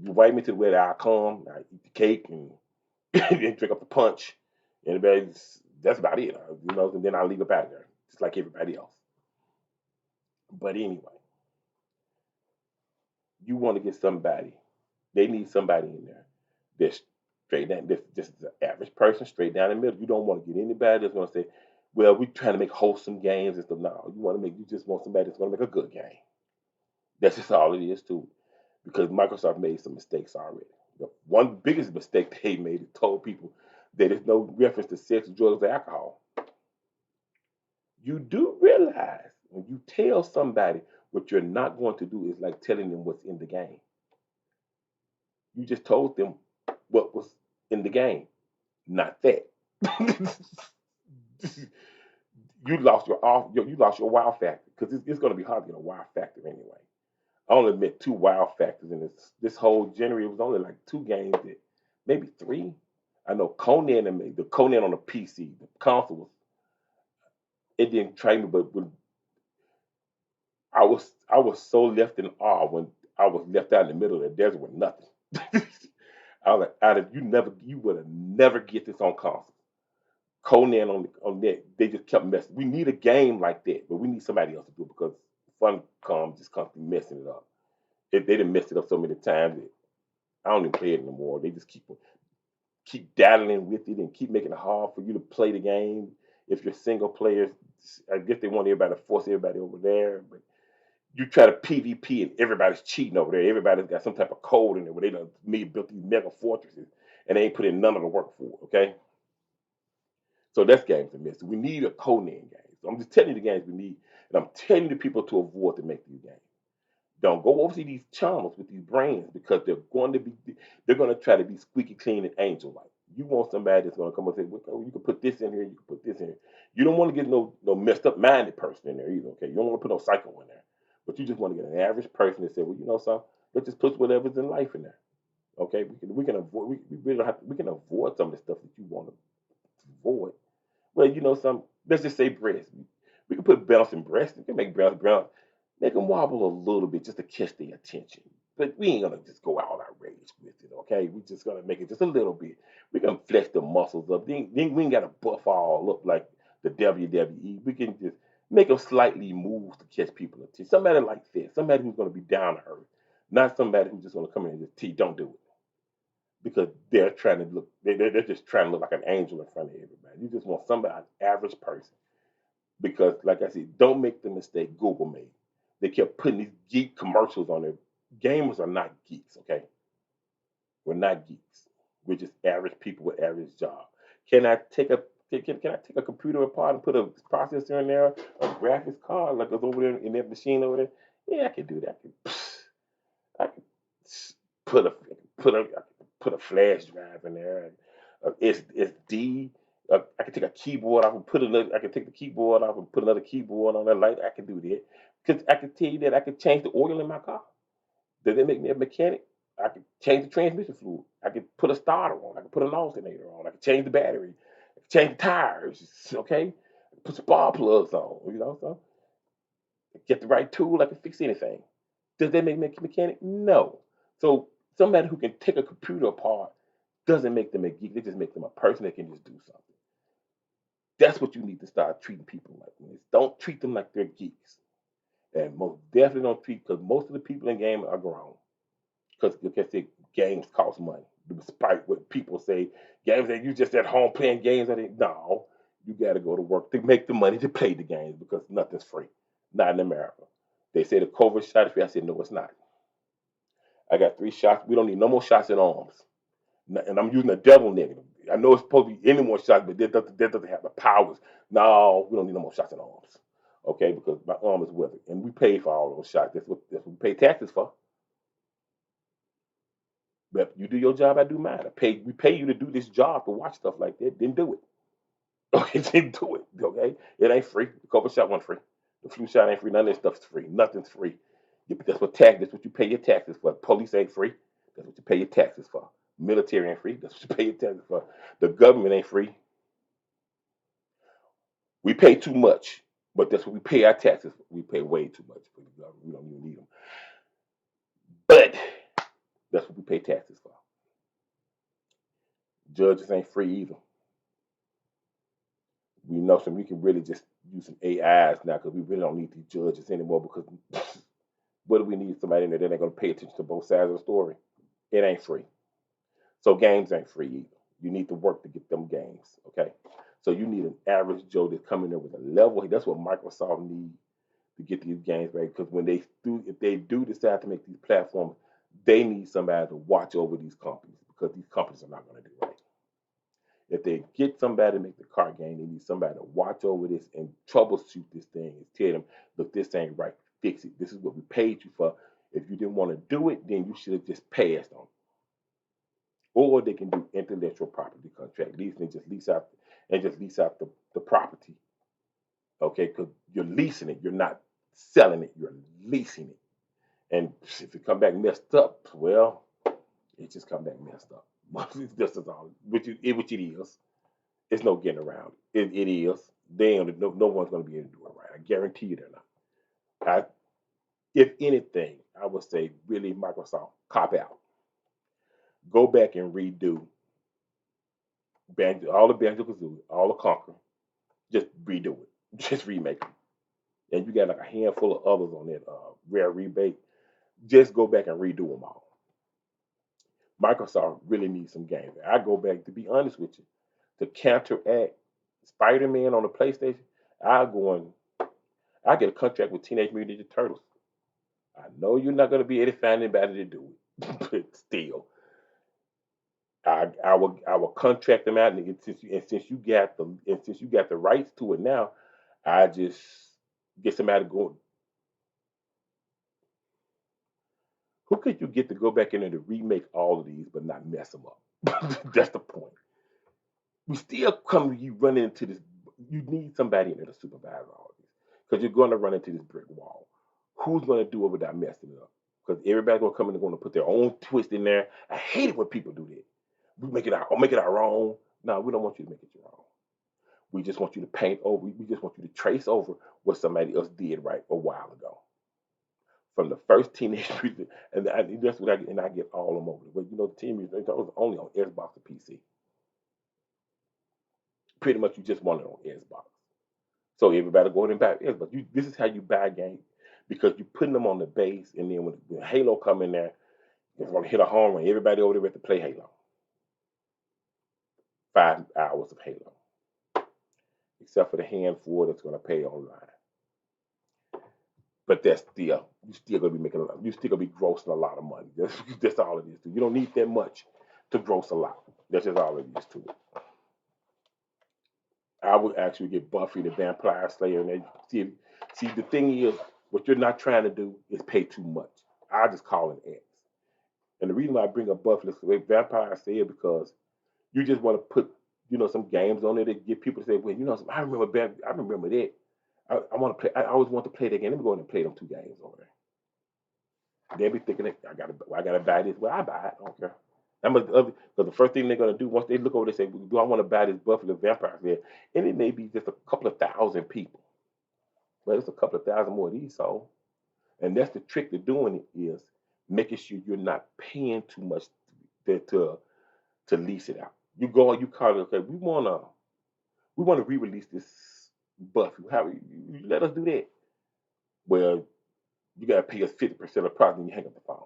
You invite me to the wedding, I'll come. I eat the cake and, and drink up the punch. And that's about it. And then I'll leave up out of there, just like everybody else. But anyway, you want to get somebody. They need somebody in there that's straight down. This is an average person, straight down the middle. You don't want to get anybody that's going to say, "Well, we're trying to make wholesome games and stuff." No, you want to make. You just want somebody that's going to make a good game. That's just all it is too. Because Microsoft made some mistakes already. One of the biggest mistake they made is told people that there's no reference to sex, drugs, or alcohol. You do realize when you tell somebody what you're not going to do is like telling them what's in the game. You just told them what was in the game, not that. You lost your wow factor because it's going to be hard to get a wow factor anyway. I only met two wow factors in this whole January. It was only like two games that maybe three. I know Conan and me, the Conan on the PC, the console was it didn't train me, but when I was so left in awe when I was left out in the middle of the desert with nothing. I was like, you would have never get this on console. Conan on that, they just kept messing. We need a game like that, but we need somebody else to do it because Funcom just constantly messing it up. They done messed it up so many times that I don't even play it anymore. They just keep daddling with it and keep making it hard for you to play the game. If you're single players, I guess they want everybody to force everybody over there, but you try to PvP and everybody's cheating over there. Everybody's got some type of code in there where they done built these mega fortresses and they ain't put in none of the work for it, okay? So that's games to miss. We need a Conan game. So I'm just telling you the games we need, and I'm telling the people to avoid to make these games. Don't go over to these channels with these brands because they're going to try to be squeaky clean and angel like. You want somebody that's going to come and say, well, oh, you can put this in here, you can put this in here. You don't want to get no messed up minded person in there either. Okay, you don't want to put no psycho in there, but you just want to get an average person that say, well, son, let's just put whatever's in life in there. Okay, we can avoid we really don't have to, we can avoid some of the stuff that you want to avoid. Well, some let's just say breast. We can put bouncing breasts. We can make bounce, make them wobble a little bit just to catch their attention. But we ain't gonna just go out outraged with it, okay? We just gonna make it just a little bit. We can flex the muscles up. Then we ain't gotta buff all up like the WWE. We can just make them slightly move to catch people attention. Somebody like that. Somebody who's gonna be down to earth, not somebody who's just gonna come in and just tell you don't do it because they're trying to look. They're just trying to look like an angel in front of everybody. You just want somebody, an average person, because like I said, don't make the mistake Google made. They kept putting these geek commercials on there. Gamers are not geeks, okay? We're not geeks. We're just average people with average jobs. Can I take a can I take a computer apart and put a processor in there, a graphics card like it's over there in that machine over there? Yeah, I can do that. I can put a put a put a flash drive in there, SD. I can take a keyboard off and put another. I can take the keyboard off and put another keyboard on that light. I can do that because I can tell you that I can change the oil in my car. Does that make me a mechanic? I can change the transmission fluid. I can put a starter on. I can put an alternator on. I can change the battery. I can change the tires. Okay, put spark plugs on. So get the right tool. I can fix anything. Does that make me a mechanic? No. So somebody who can take a computer apart doesn't make them a geek. They just make them a person that can just do something. That's what you need to start treating people like. Don't treat them like they're geeks. And most definitely don't treat, because most of the people in game are grown. Because like I said, games cost money. Despite what people say, games that you just at home playing games. No, you got to go to work to make the money to play the games because nothing's free. Not in America. They say the COVID shot is free. I said, no, it's not. I got 3 shots. We don't need no more shots in arms. And I'm using a devil negative. I know it's supposed to be any more shots, but that doesn't have the powers. No, we don't need no more shots in arms. Okay, because my arm is with it. And we pay for all those shots. That's what we pay taxes for. But you do your job, I do mine. We pay you to do this job to watch stuff like that. Then do it. Okay, then do it. Okay, it ain't free. The COVID shot wasn't free. The flu shot ain't free. None of that stuff's free. Nothing's free. That's what tax. That's what you pay your taxes for. Police ain't free. That's what you pay your taxes for. Military ain't free. That's what you pay your taxes for. The government ain't free. We pay too much, but that's what we pay our taxes for. We pay way too much for the government. We don't even need them. But that's what we pay taxes for. Judges ain't free either. We know some. We can really just use some AIs now because we really don't need these judges anymore. Because what do we need somebody in there that ain't gonna pay attention to both sides of the story? It ain't free. So games ain't free either. You need to work to get them games. Okay. So you need an average Joe that's coming in with a level. That's what Microsoft needs to get these games right. Because when they do, if they do decide to make these platforms, they need somebody to watch over these companies because these companies are not going to do right. If they get somebody to make the card game, they need somebody to watch over this and troubleshoot this thing and tell them, look, this ain't right. Fix it. This is what we paid you for. If you didn't want to do it, then you should have just passed on it. Or they can do intellectual property contract. Lease and just lease out the property. Okay, because you're leasing it, you're not selling it, you're leasing it. And if it come back messed up, well, it just come back messed up. This is all, which it is. It's no getting around it. It is. No one's going to be able to do it right. I guarantee you they're not. If anything, I would say really Microsoft cop out. Go back and redo all the Banjo Kazooie, all the Conquer. Just redo it. Just remake them. And you got like a handful of others on that rare rebate. Just go back and redo them all. Microsoft really needs some games. I go back, to be honest with you, to counteract Spider-Man on the PlayStation. I get a contract with Teenage Mutant Ninja Turtles. I know you're not going to be able to find anybody to do it, but still, I will contract them out, and since you got the rights to it now, I just get somebody to go. Who could you get to go back in there to remake all of these but not mess them up? That's the point. We still come you run into this. You need somebody in there to supervise all of this because you're going to run into this brick wall. Who's going to do it without messing it up? Because everybody's going to come in and going to put their own twist in there. I hate it when people do that. We make it our own. No, we don't want you to make it your own. We just want you to paint over. We just want you to trace over what somebody else did right a while ago. From the first Teenage Mutant, and that's what I get, and I get all of them over. But you know, the Teenage Mutant was only on Xbox and PC. Pretty much, you just want it on Xbox. So everybody go and buy Xbox. This is how you buy games because you're putting them on the base, and then when Halo come in there, it's gonna hit a home run. Everybody over there have to play Halo. 5 hours of Halo, except for the handful that's gonna pay online. But that's still you still gonna be making you still gonna be grossing a lot of money. That's all it is. You don't need that much to gross a lot. That's just all it is to it. I would actually get Buffy the Vampire Slayer and they see the thing is what you're not trying to do is pay too much. I just call it X. And the reason why I bring up Buffy the Vampire Slayer because you just want to put some games on there that get people to say, well, I remember that. I want to play. I always want to play that game. Let me go in and play them 2 games over there. They'll be thinking, I gotta buy this. Well, I buy it. I don't care. Because the first thing they're gonna do once they look over, they say, do I want to buy this Buffalo Vampire Slayer? And it may be just a couple of thousand people, but it's a couple of thousand more of these sold. And that's the trick to doing it is making sure you're not paying too much to lease it out. You go and you call it, okay, we wanna re-release this Buffy. How you let us do that? Well, you gotta pay us 50% of the price and you hang up the phone.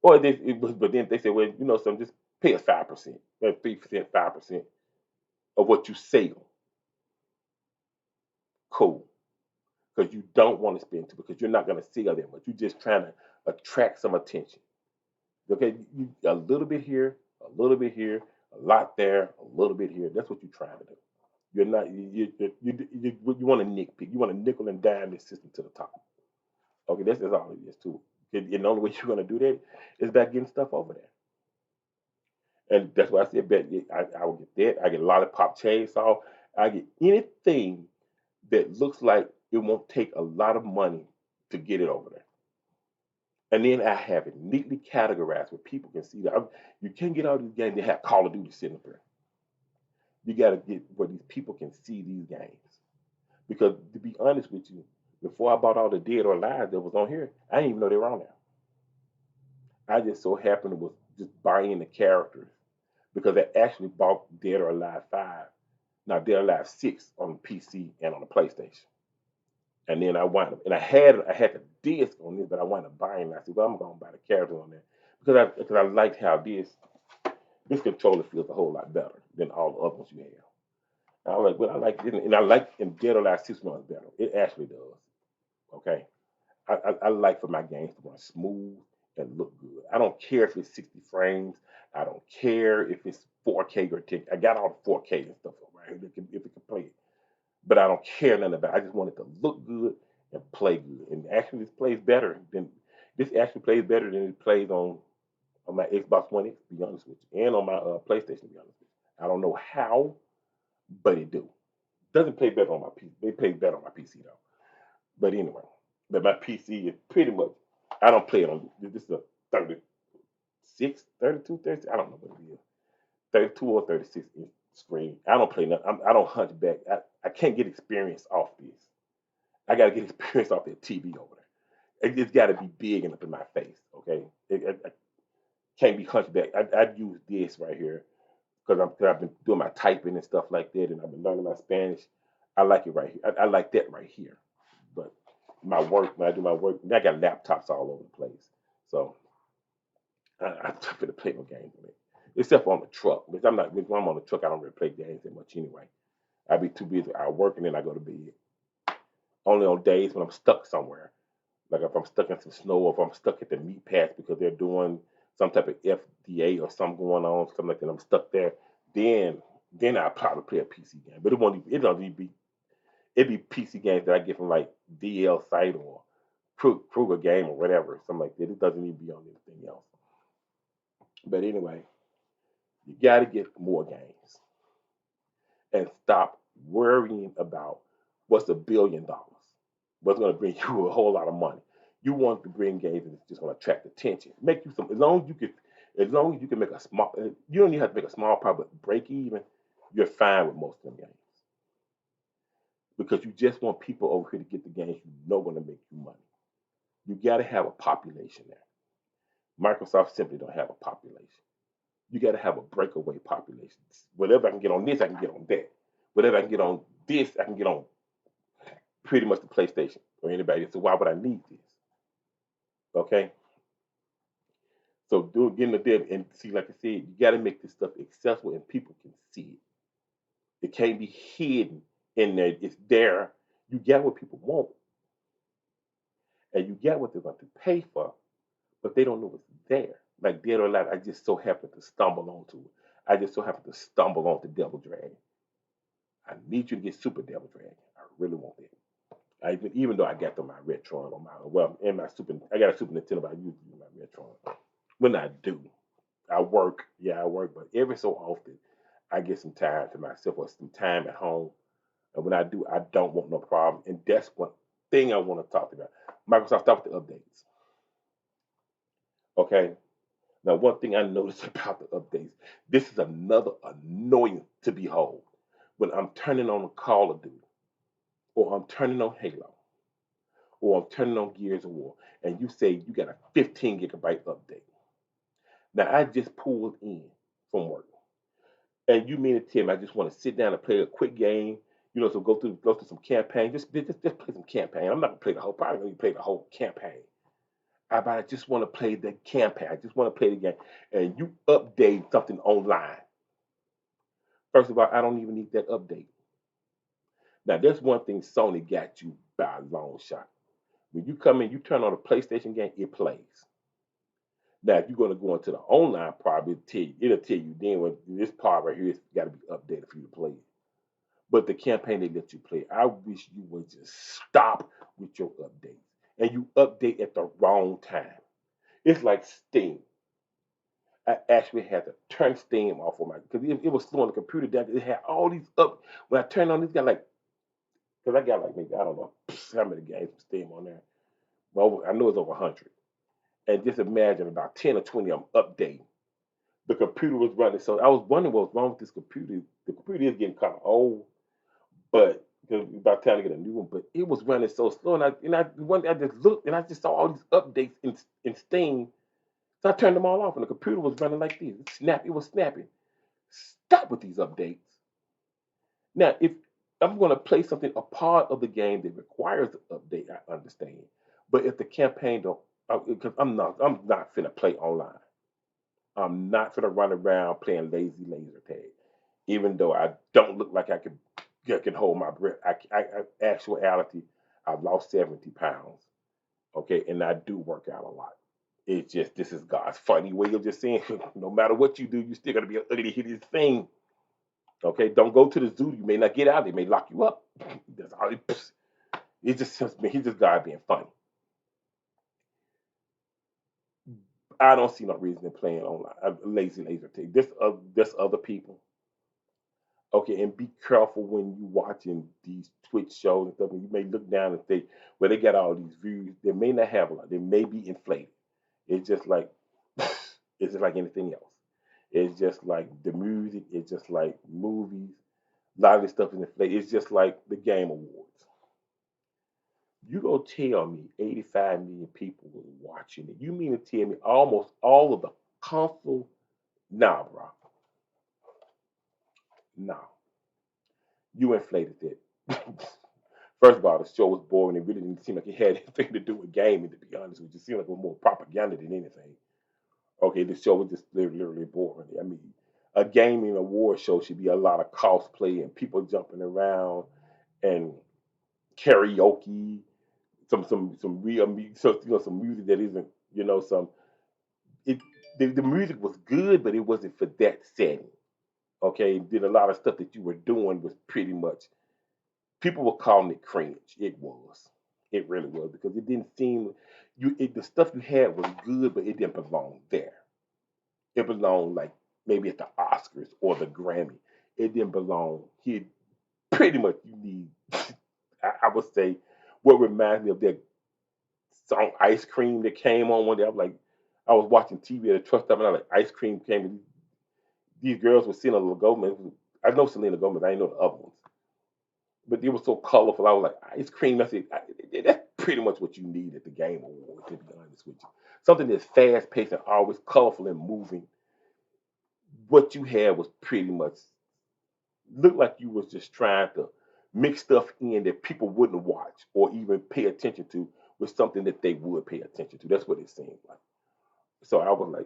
But then they say, well, some just pay us 5%, 3%, 5% of what you sell. Cool, because you don't want to spend too because you're not going to sell that much. You're just trying to attract some attention. Okay, a little bit here, a little bit here, a lot there, a little bit here. That's what you're trying to do. You're not you want to nitpick. You want to nickel and dime this system to the top. Okay, that's all it is too. And the only way you're going to do that is by getting stuff over there. And that's why I said, I will get that. I get lollipop chainsaw. I get anything that looks like It won't take a lot of money to get it over there. And then I have it neatly categorized where people can see that. You can't get all these games that have Call of Duty sitting up there. You got to get where these people can see these games. Because to be honest with you, before I bought all the Dead or Alive that was on here, I didn't even know they were on there. I just so happened to was just buying the characters because I actually bought Dead or Alive 5, now Dead or Alive 6 on the PC and on the PlayStation. And then I wound up, and I had the disc on this, but I wound up buying it. I said, well, I'm going to buy the characters on there because I liked how this controller feels a whole lot better than all the other ones you have. And I like, well, I like it, and I like in Dead or Alive 6 runs better. It actually does. Okay. I like for my games to run smooth and look good. I don't care if it's 60 frames. I don't care if it's 4K or 10. I got all the 4K and stuff right here if it can play it. But I don't care nothing about it. I just want it to look good and play good. And actually, this actually plays better than it plays on my Xbox One X, to be honest with you, and on my PlayStation, to be honest with you. I don't know how, but it do. Doesn't play better on my PC. They play better on my PC though. But anyway, but my PC is pretty much. I don't play it on. This is a 36, 32, 30. I don't know what it is. 32 or 36-inch screen. I don't play nothing. I don't hunchback. I can't get experience off this. I got to get experience off that TV over there. It's got to be big and up in my face. Okay, I can't be hunchback. I use this right here because I've been doing my typing and stuff like that, and I've been learning my Spanish. I like it right here. I like that right here. But my work, when I do my work, I got laptops all over the place. So I'm going to play no games on it. Except on the truck. Because when I'm on the truck, I don't really play games that much anyway. I be too busy. I work and then I go to bed. Only on days when I'm stuck somewhere. Like if I'm stuck in some snow or if I'm stuck at the meat patch because they're doing some type of FDA or something going on, something like that, I'm stuck there, then I'll probably play a PC game. But it don't even be it'd be PC games that I get from like DL site or Kruger game or whatever, something like that. It doesn't even be on anything else. But anyway, you gotta get more games and stop worrying about what's $1 billion, what's going to bring you a whole lot of money. You want to bring games that's just going to attract attention. Make you some as long as you can make a small. You don't even have to make a small profit, but break even. You're fine with most of them games because you just want people over here to get the games you know going to make you money. You got to have a population there. Microsoft simply don't have a population. You got to have a breakaway population. Whatever I can get on this, I can get on that. Whatever I can get on this, I can get on pretty much the PlayStation or anybody. So why would I need this? Okay. So getting the dev and see, like I said, you got to make this stuff accessible and people can see it. It can't be hidden in there. It's there. You get what people want, and you get what they're going to pay for, but they don't know it's there. Like Dead or Alive, I just so happened to stumble onto it. I just so happened to stumble onto Devil Dragon. I need you to get Super Devil Dragon. I really want that. Even though I got my Retron on my and my I got a Super Nintendo, but I use my Retron. When I do, I work, but every so often I get some time to myself or some time at home. And when I do, I don't want no problem. And that's one thing I want to talk about. Microsoft, stop with the updates. Okay. Now, one thing I noticed about the updates, this is another annoyance to behold. When I'm turning on a Call of Duty, or I'm turning on Halo, or I'm turning on Gears of War, and you say you got a 15 gigabyte update. Now, I just pulled in from work. And you mean to tell me I just want to sit down and play a quick game, so go through some campaign, just play some campaign. I'm not gonna play the whole probably gonna play the whole campaign. I just want to play the campaign. I just want to play the game. And you update something online. First of all, I don't even need that update. Now, there's one thing Sony got you by a long shot. When you come in, you turn on a PlayStation game, it plays. Now, if you're going to go into the online part, it'll tell you then when this part right here has got to be updated for you to play it. But the campaign they let you play, I wish you would just stop with your updates. And you update at the wrong time. It's like Steam. I actually had to turn Steam off on my because it was slowing the computer down. It had all these up. When I turned on this, got like because I got like maybe I don't know how many games from Steam on there? Well, I know it's over 100. And just imagine about 10 or 20 of them updating. The computer was running. So I was wondering what was wrong with this computer. The computer is getting kind of old, but because about time to get a new one. But it was running so slow, I just looked and I just saw all these updates in Steam. So I turned them all off, and the computer was running like this. It was snapping. Stop with these updates. Now, if I'm going to play something a part of the game that requires an update, I understand. But if the campaign don't, because I'm not finna play online. I'm not finna run around playing lazy laser tag. Even though I don't look like I can hold my breath. Actuality, I've lost 70 pounds. Okay, and I do work out a lot. It's just this is God's funny way of just saying, no matter what you do, you're still gonna be an ugly, hideous thing. Okay, don't go to the zoo. You may not get out. They may lock you up. That's all. He's just God being funny. I don't see no reason in playing online. Lazy laser tag. There's other people. Okay, and be careful when you watching these Twitch shows and stuff. And you may look down and say, well, they got all these views. They may not have a lot. They may be inflated. It's just like it's just like anything else. It's just like the music. It's just like movies. A lot of this stuff is inflated. It's just like the Game Awards. You go tell me 85 million people were watching it. You mean to tell me almost all of the console? Nah, bro. Nah. You inflated that. First of all, the show was boring. It really didn't seem like it had anything to do with gaming, to be honest with you. It seemed like it was more propaganda than anything. Okay, the show was just literally boring. I mean, a gaming award show should be a lot of cosplay and people jumping around and karaoke, some real music, so, some music that isn't, some it the music was good, but it wasn't for that setting. Okay, did a lot of stuff that you were doing was pretty much people were calling it cringe. It was. It really was because it didn't seem the stuff you had was good, but it didn't belong there. It belonged like maybe at the Oscars or the Grammy. It didn't belong here. Pretty much, you need. I would say what reminds me of that song "Ice Cream" that came on one day. I was watching TV at a truck stop, and I was like, "Ice Cream" came. And these girls were Selena Gomez. I know Selena Gomez. I didn't know the other ones, but it was so colorful. I was like, "Ice Cream." That's pretty much what you need at the Game Awards. To be honest with you, something that's fast paced and always colorful and moving. What you had was pretty much looked like you was just trying to mix stuff in that people wouldn't watch or even pay attention to with something that they would pay attention to. That's what it seemed like. So I was like,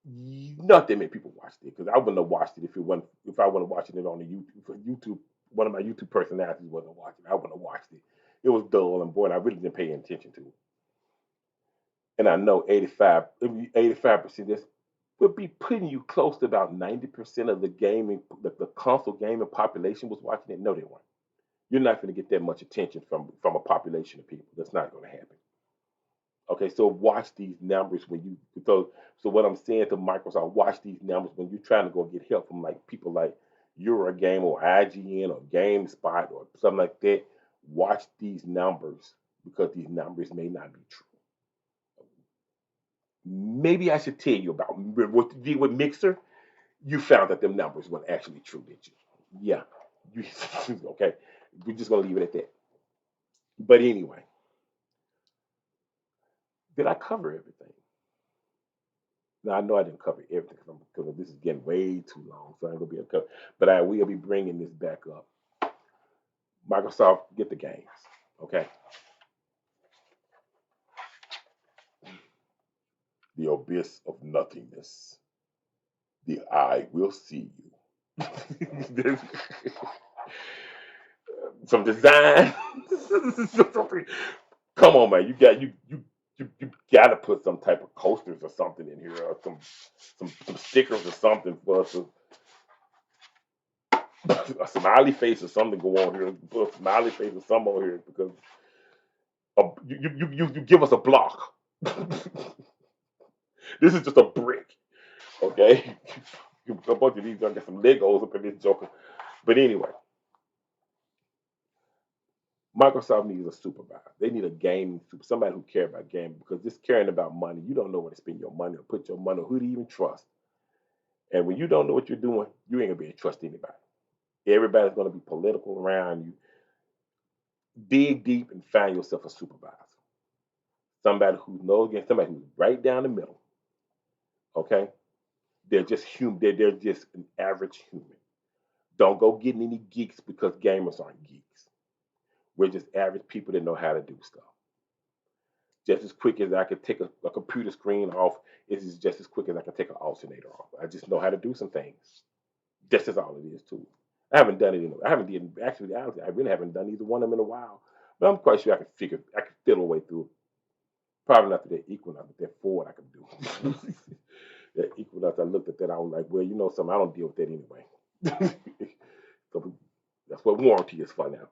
not that many people watched it because I wouldn't have watched it if I wouldn't have watching it on the YouTube. For YouTube, one of my YouTube personalities wasn't watching. I wouldn't have watched it. It was dull and boring. I really didn't pay attention to it. And I know 85% this would be putting you close to about 90% of the console gaming population was watching it. No, they weren't. You're not going to get that much attention from a population of people. That's not going to happen. Okay, so watch these numbers when you so what I'm saying to Microsoft, watch these numbers when you're trying to go get help from like people like Eurogame or IGN or GameSpot or something like that. Watch these numbers because these numbers may not be true. Maybe I should tell you about what you did with Mixer. You found that them numbers weren't actually true, did you? Yeah. You, okay. We're just gonna leave it at that. But anyway, did I cover everything? Now I know I didn't cover everything because this is getting way too long, so I ain't gonna be able to cover. But I will be bringing this back up. Microsoft, get the games, okay? The abyss of nothingness. The eye will see you. Some design. Come on, man. You got to put some type of coasters or something in here, or some stickers or something for us to a smiley face or something go on here. Put a smiley face or something on here because you give us a block. This is just a brick, okay? A bunch of these gonna get some Legos up in this joker. But anyway, Microsoft needs a supervisor. They need a gaming super, somebody who cares about gaming because just caring about money, you don't know where to spend your money or put your money, or who to even trust. And when you don't know what you're doing, you ain't gonna be able to trust anybody. Everybody's gonna be political around you. Dig deep and find yourself a supervisor. Somebody who knows again, somebody who's right down the middle. Okay? They're just human, they're just an average human. Don't go getting any geeks because gamers aren't geeks. We're just average people that know how to do stuff. Just as quick as I could take a computer screen off, is just as quick as I can take an alternator off. I just know how to do some things. That's just all it is too. I haven't done it in. I haven't did actually. Honestly, I really haven't done either one of them in a while. But I'm quite sure I can figure. I can fiddle a way through. Probably not to that Equinox, but that Ford I can do. That Equinox, I looked at that. I was like, well, you know something. I don't deal with that anyway. So that's what warranty is for now.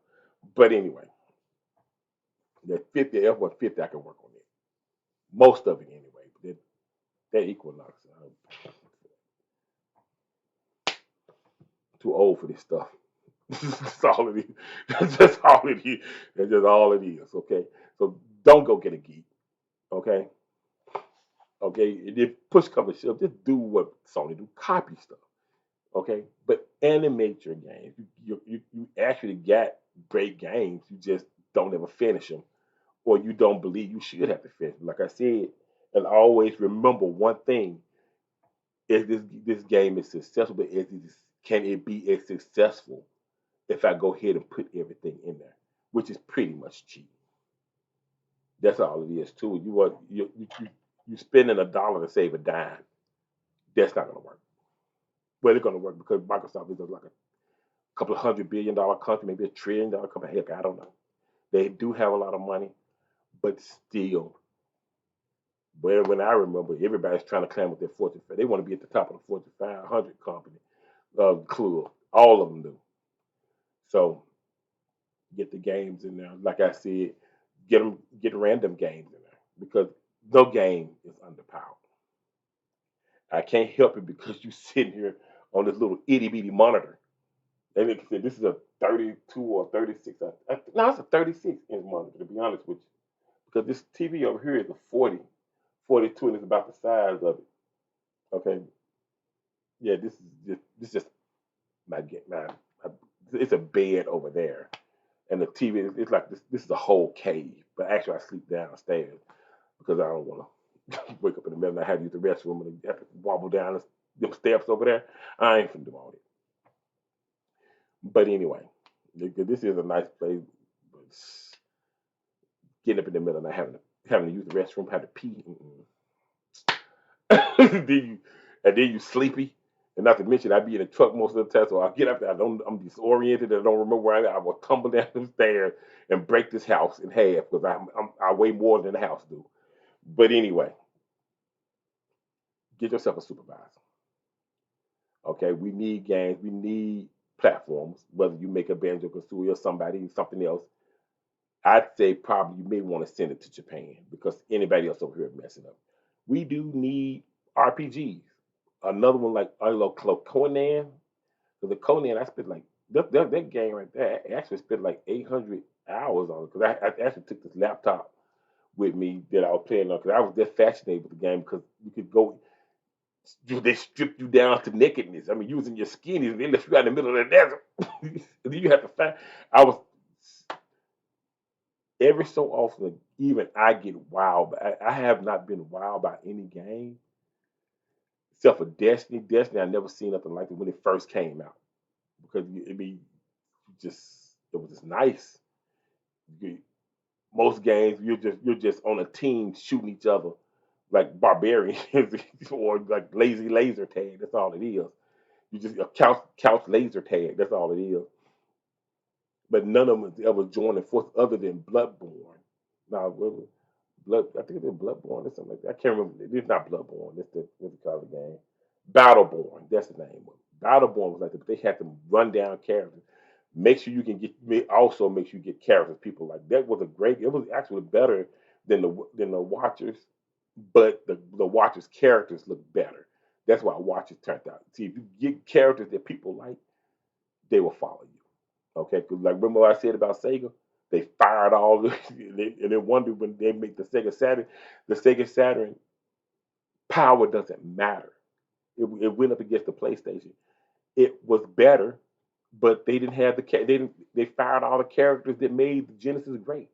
But anyway, that 50 F-150, I can work on it. Most of it anyway. But that Equinox, I'm too old for this stuff. That's all it is. That's just all it is. That's just all it is. Okay. So don't go get a geek. Okay. Okay. If push comes to shove, just do what Sony do. Copy stuff. Okay. But animate your games. You actually got great games. You just don't ever finish them, or you don't believe you should have to finish them. Like I said, and always remember one thing: if this game is successful, but can it be as successful if I go ahead and put everything in there, which is pretty much cheap. That's all it is too. You spending $1 to save a dime. That's not gonna work. Well, it's gonna work because Microsoft is like a couple of $100 billion company, maybe $1 trillion company. Heck, I don't know. They do have a lot of money, but still, when I remember, everybody's trying to climb with their Fortune. They want to be at the top of the Fortune 500 company club. All of them do. So get the games in there. Like I said, get random games in there because no game is underpowered. I can't help it because you sitting here on this little itty bitty monitor. And like I said, this is a 32 or 36. No, it's a 36-inch monitor to be honest with you. Because this TV over here is a 40, 42, and it's about the size of it. Okay, yeah, this is just my it's a bed over there, and the TV it's like this is a whole cave. But actually, I sleep downstairs because I don't want to wake up in the middle and I have to use the restroom and have to wobble down them steps over there. I ain't finna do all that. But anyway, this is a nice place. But getting up in the middle and not having to use the restroom, have to pee. then you and then you sleepy. And not to mention, I be in the truck most of the time, so I get up there. I'm disoriented. and I don't remember where I am. I will tumble down the stairs and break this house in half because I weigh more than the house do. But anyway, get yourself a supervisor. Okay, we need games, we need platforms. Whether you make a Banjo Kazooie or something else, I'd say probably you may want to send it to Japan because anybody else over here is messing up. We do need RPGs. Another one like I love Conan. Because the Conan, I spent like that game right there. I actually spent like 800 hours on it because I actually took this laptop with me that I was playing on because I was just fascinated with the game because you could go they strip you down to nakedness. I mean, using your skin, they left you out in the middle of the desert. And then you have to find. I was every so often, even I get wild, but I have not been wild by any game except for Destiny. Destiny, I never seen nothing like it when it first came out because it be just it was just nice. Most games, you're just on a team shooting each other like barbarians or like lazy laser tag. That's all it is. You just a couch laser tag. That's all it is. But none of them has ever joined a force other than Bloodborne. Now, Blood, I think it's Bloodborne or something like that. I can't remember. It's not Bloodborne. It's the what's it called the game? Battleborn. That's the name of it. Battleborn was like that. But they had to run down characters. Make sure you can get. Also, make sure you get characters. People like that was a great. It was actually better than the Watchers, but the Watchers characters look better. That's why Watchers turned out. See, if you get characters that people like, they will follow you. Okay, because like remember what I said about Sega? They fired all the, and then wonder when they make the Sega Saturn power doesn't matter. It went up against the PlayStation. It was better, but they didn't have they fired all the characters that made the Genesis great.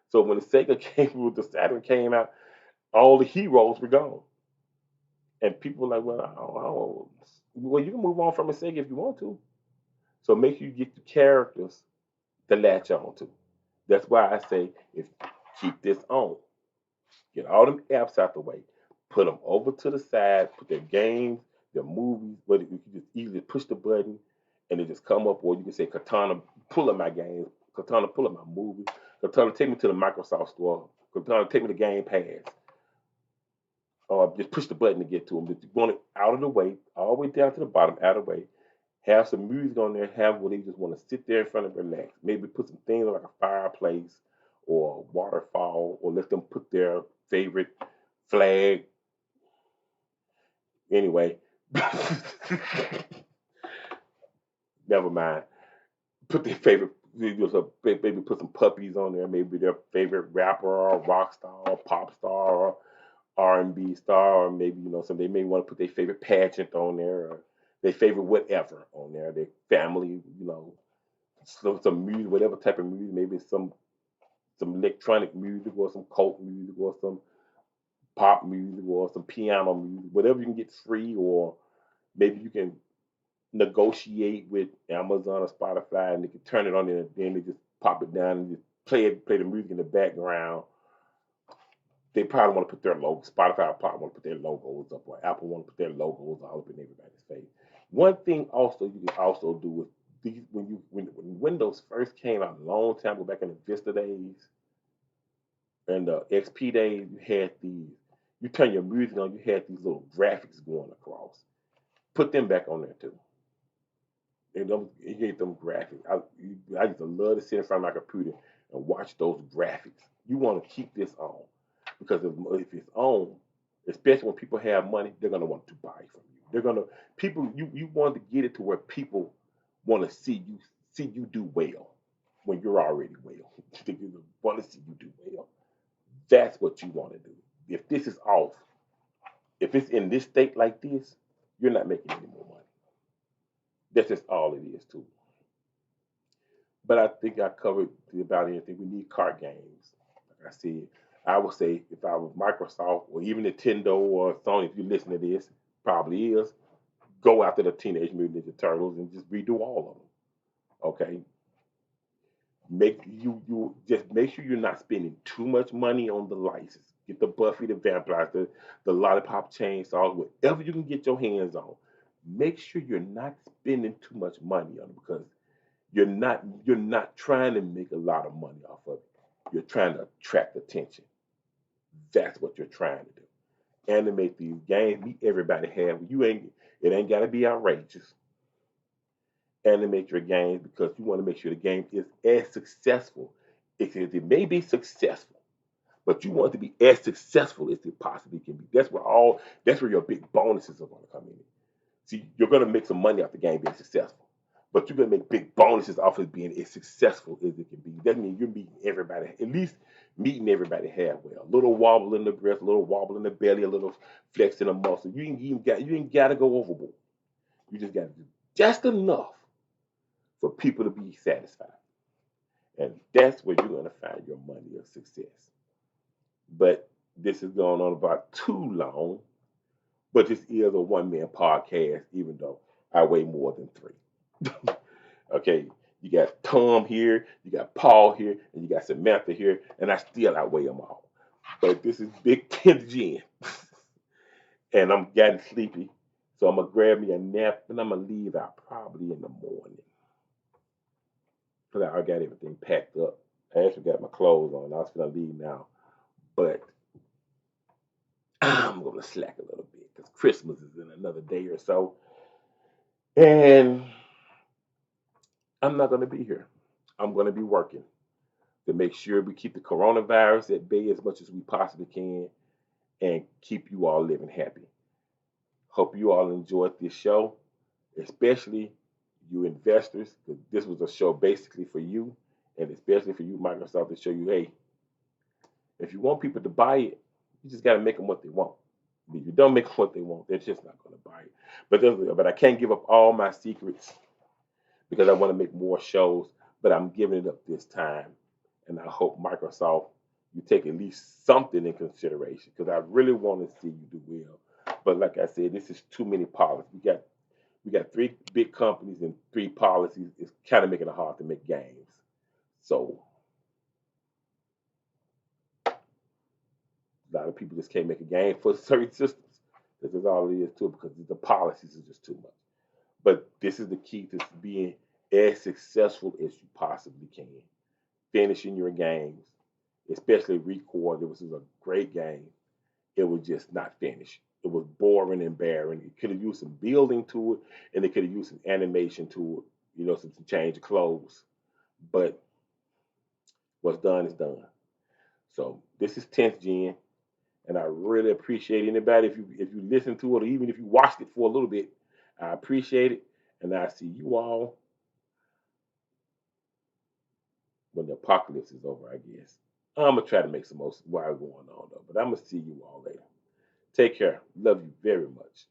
So when the Sega came with the Saturn came out, all the heroes were gone, and people were like, well, well, you can move on from a Sega if you want to. So make sure you get the characters to latch on to. That's why I say if keep this on. Get all them apps out the way. Put them over to the side. Put their games, their movies, but you can just easily push the button and it just come up. Or you can say, Katana, pull up my games. Katana, pull up my movies. Katana, take me to the Microsoft store. Katana, take me to Game Pass. Or just push the button to get to them. But you want it out of the way, all the way down to the bottom, out of the way. Have some music on there. Have where they just want to sit there in front of relax. Maybe put some things like a fireplace or a waterfall, or let them put their favorite flag. Anyway, never mind. Put their favorite. Maybe put some puppies on there. Maybe their favorite rapper or rock star or pop star or R&B star, or maybe some they may want to put their favorite pageant on there or their favorite whatever on there. Their family, some music, whatever type of music. Maybe some electronic music or some folk music or some pop music or some piano music, whatever you can get free, or maybe you can negotiate with Amazon or Spotify and they can turn it on there and then they just pop it down and just play the music in the background. They probably want to put their logo. Spotify probably want to put their logos up, or Apple want to put their logos all up in everybody's face. One thing also you can also do with these when Windows first came out a long time ago, back in the Vista days and the XP days, you turn your music on, you had these little graphics going across. Put them back on there too. And you get them graphics. I used to love to sit in front of my computer and watch those graphics. You want to keep this on because if it's on, especially when people have money, they're gonna want to buy from you. They're gonna people you want to get it to where people want to see you do well when you're already well. They want to see you do well. That's what you want to do. If this is off, if it's in this state like this, you're not making any more money. That's just all it is too. But I think I covered about anything. We need card games. Like I said, I would say if I was Microsoft or even Nintendo or Sony, if you listen to this, probably is, go after the Teenage Mutant Ninja Turtles and just redo all of them. Okay, you just make sure you're not spending too much money on the license. Get the Buffy the Vampire, the Lollipop Chainsaws, whatever you can get your hands on. Make sure you're not spending too much money on it because you're not trying to make a lot of money off of it. You're trying to attract attention. That's what you're trying to do. Animate these games. Meet everybody have. It ain't gotta be outrageous. Animate your games because you want to make sure the game is as successful. It may be successful, but you want it to be as successful as it possibly can be. That's where your big bonuses are going to come in. See, you're going to make some money off the game being successful, but you're going to make big bonuses off of being as successful as it can be. That means you're meeting everybody, at least meeting everybody halfway. A little wobble in the breast, a little wobble in the belly, a little flex in the muscle. You ain't got to go overboard. You just got to do just enough for people to be satisfied, and that's where you're going to find your money of success. But this is going on about too long. But this is a one man podcast, even though I weigh more than three. Okay, you got Tom here, you got Paul here, and you got Samantha here, and I still outweigh them all. But this is Big Ten Gin, and I'm getting sleepy, so I'm gonna grab me a nap, and I'm gonna leave out probably in the morning because I got everything packed up. I actually got my clothes on. I was gonna leave now, but I'm gonna slack a little bit because Christmas is in another day or so, and I'm not gonna be here. I'm gonna be working to make sure we keep the coronavirus at bay as much as we possibly can and keep you all living happy. Hope you all enjoyed this show, especially you investors, because this was a show basically for you And especially for you, Microsoft, to show you, hey, if you want people to buy it, you just got to make them what they want. If you don't make them what they want, they're just not going to buy it. But I can't give up all my secrets because I want to make more shows. But I'm giving it up this time, and I hope Microsoft you take at least something in consideration because I really want to see you do well. But like I said, this is too many policies. We got three big companies and three policies. It's kind of making it hard to make games. So a lot of people just can't make a game for certain systems. This is all it is to it because the policies are just too much. But this is the key to being as successful as you possibly can. Finishing your games, especially Record. This was a great game. It was just not finished. It was boring and barren. It could have used some building to it, and it could have used some animation to it. Some change of clothes. But what's done is done. So this is 10th Gen. And I really appreciate anybody if you listen to it or even if you watched it for a little bit. I appreciate it, and I see you all when the apocalypse is over. I guess I'm gonna try to make some most while going on though, but I'm gonna see you all later. Take care. Love you very much.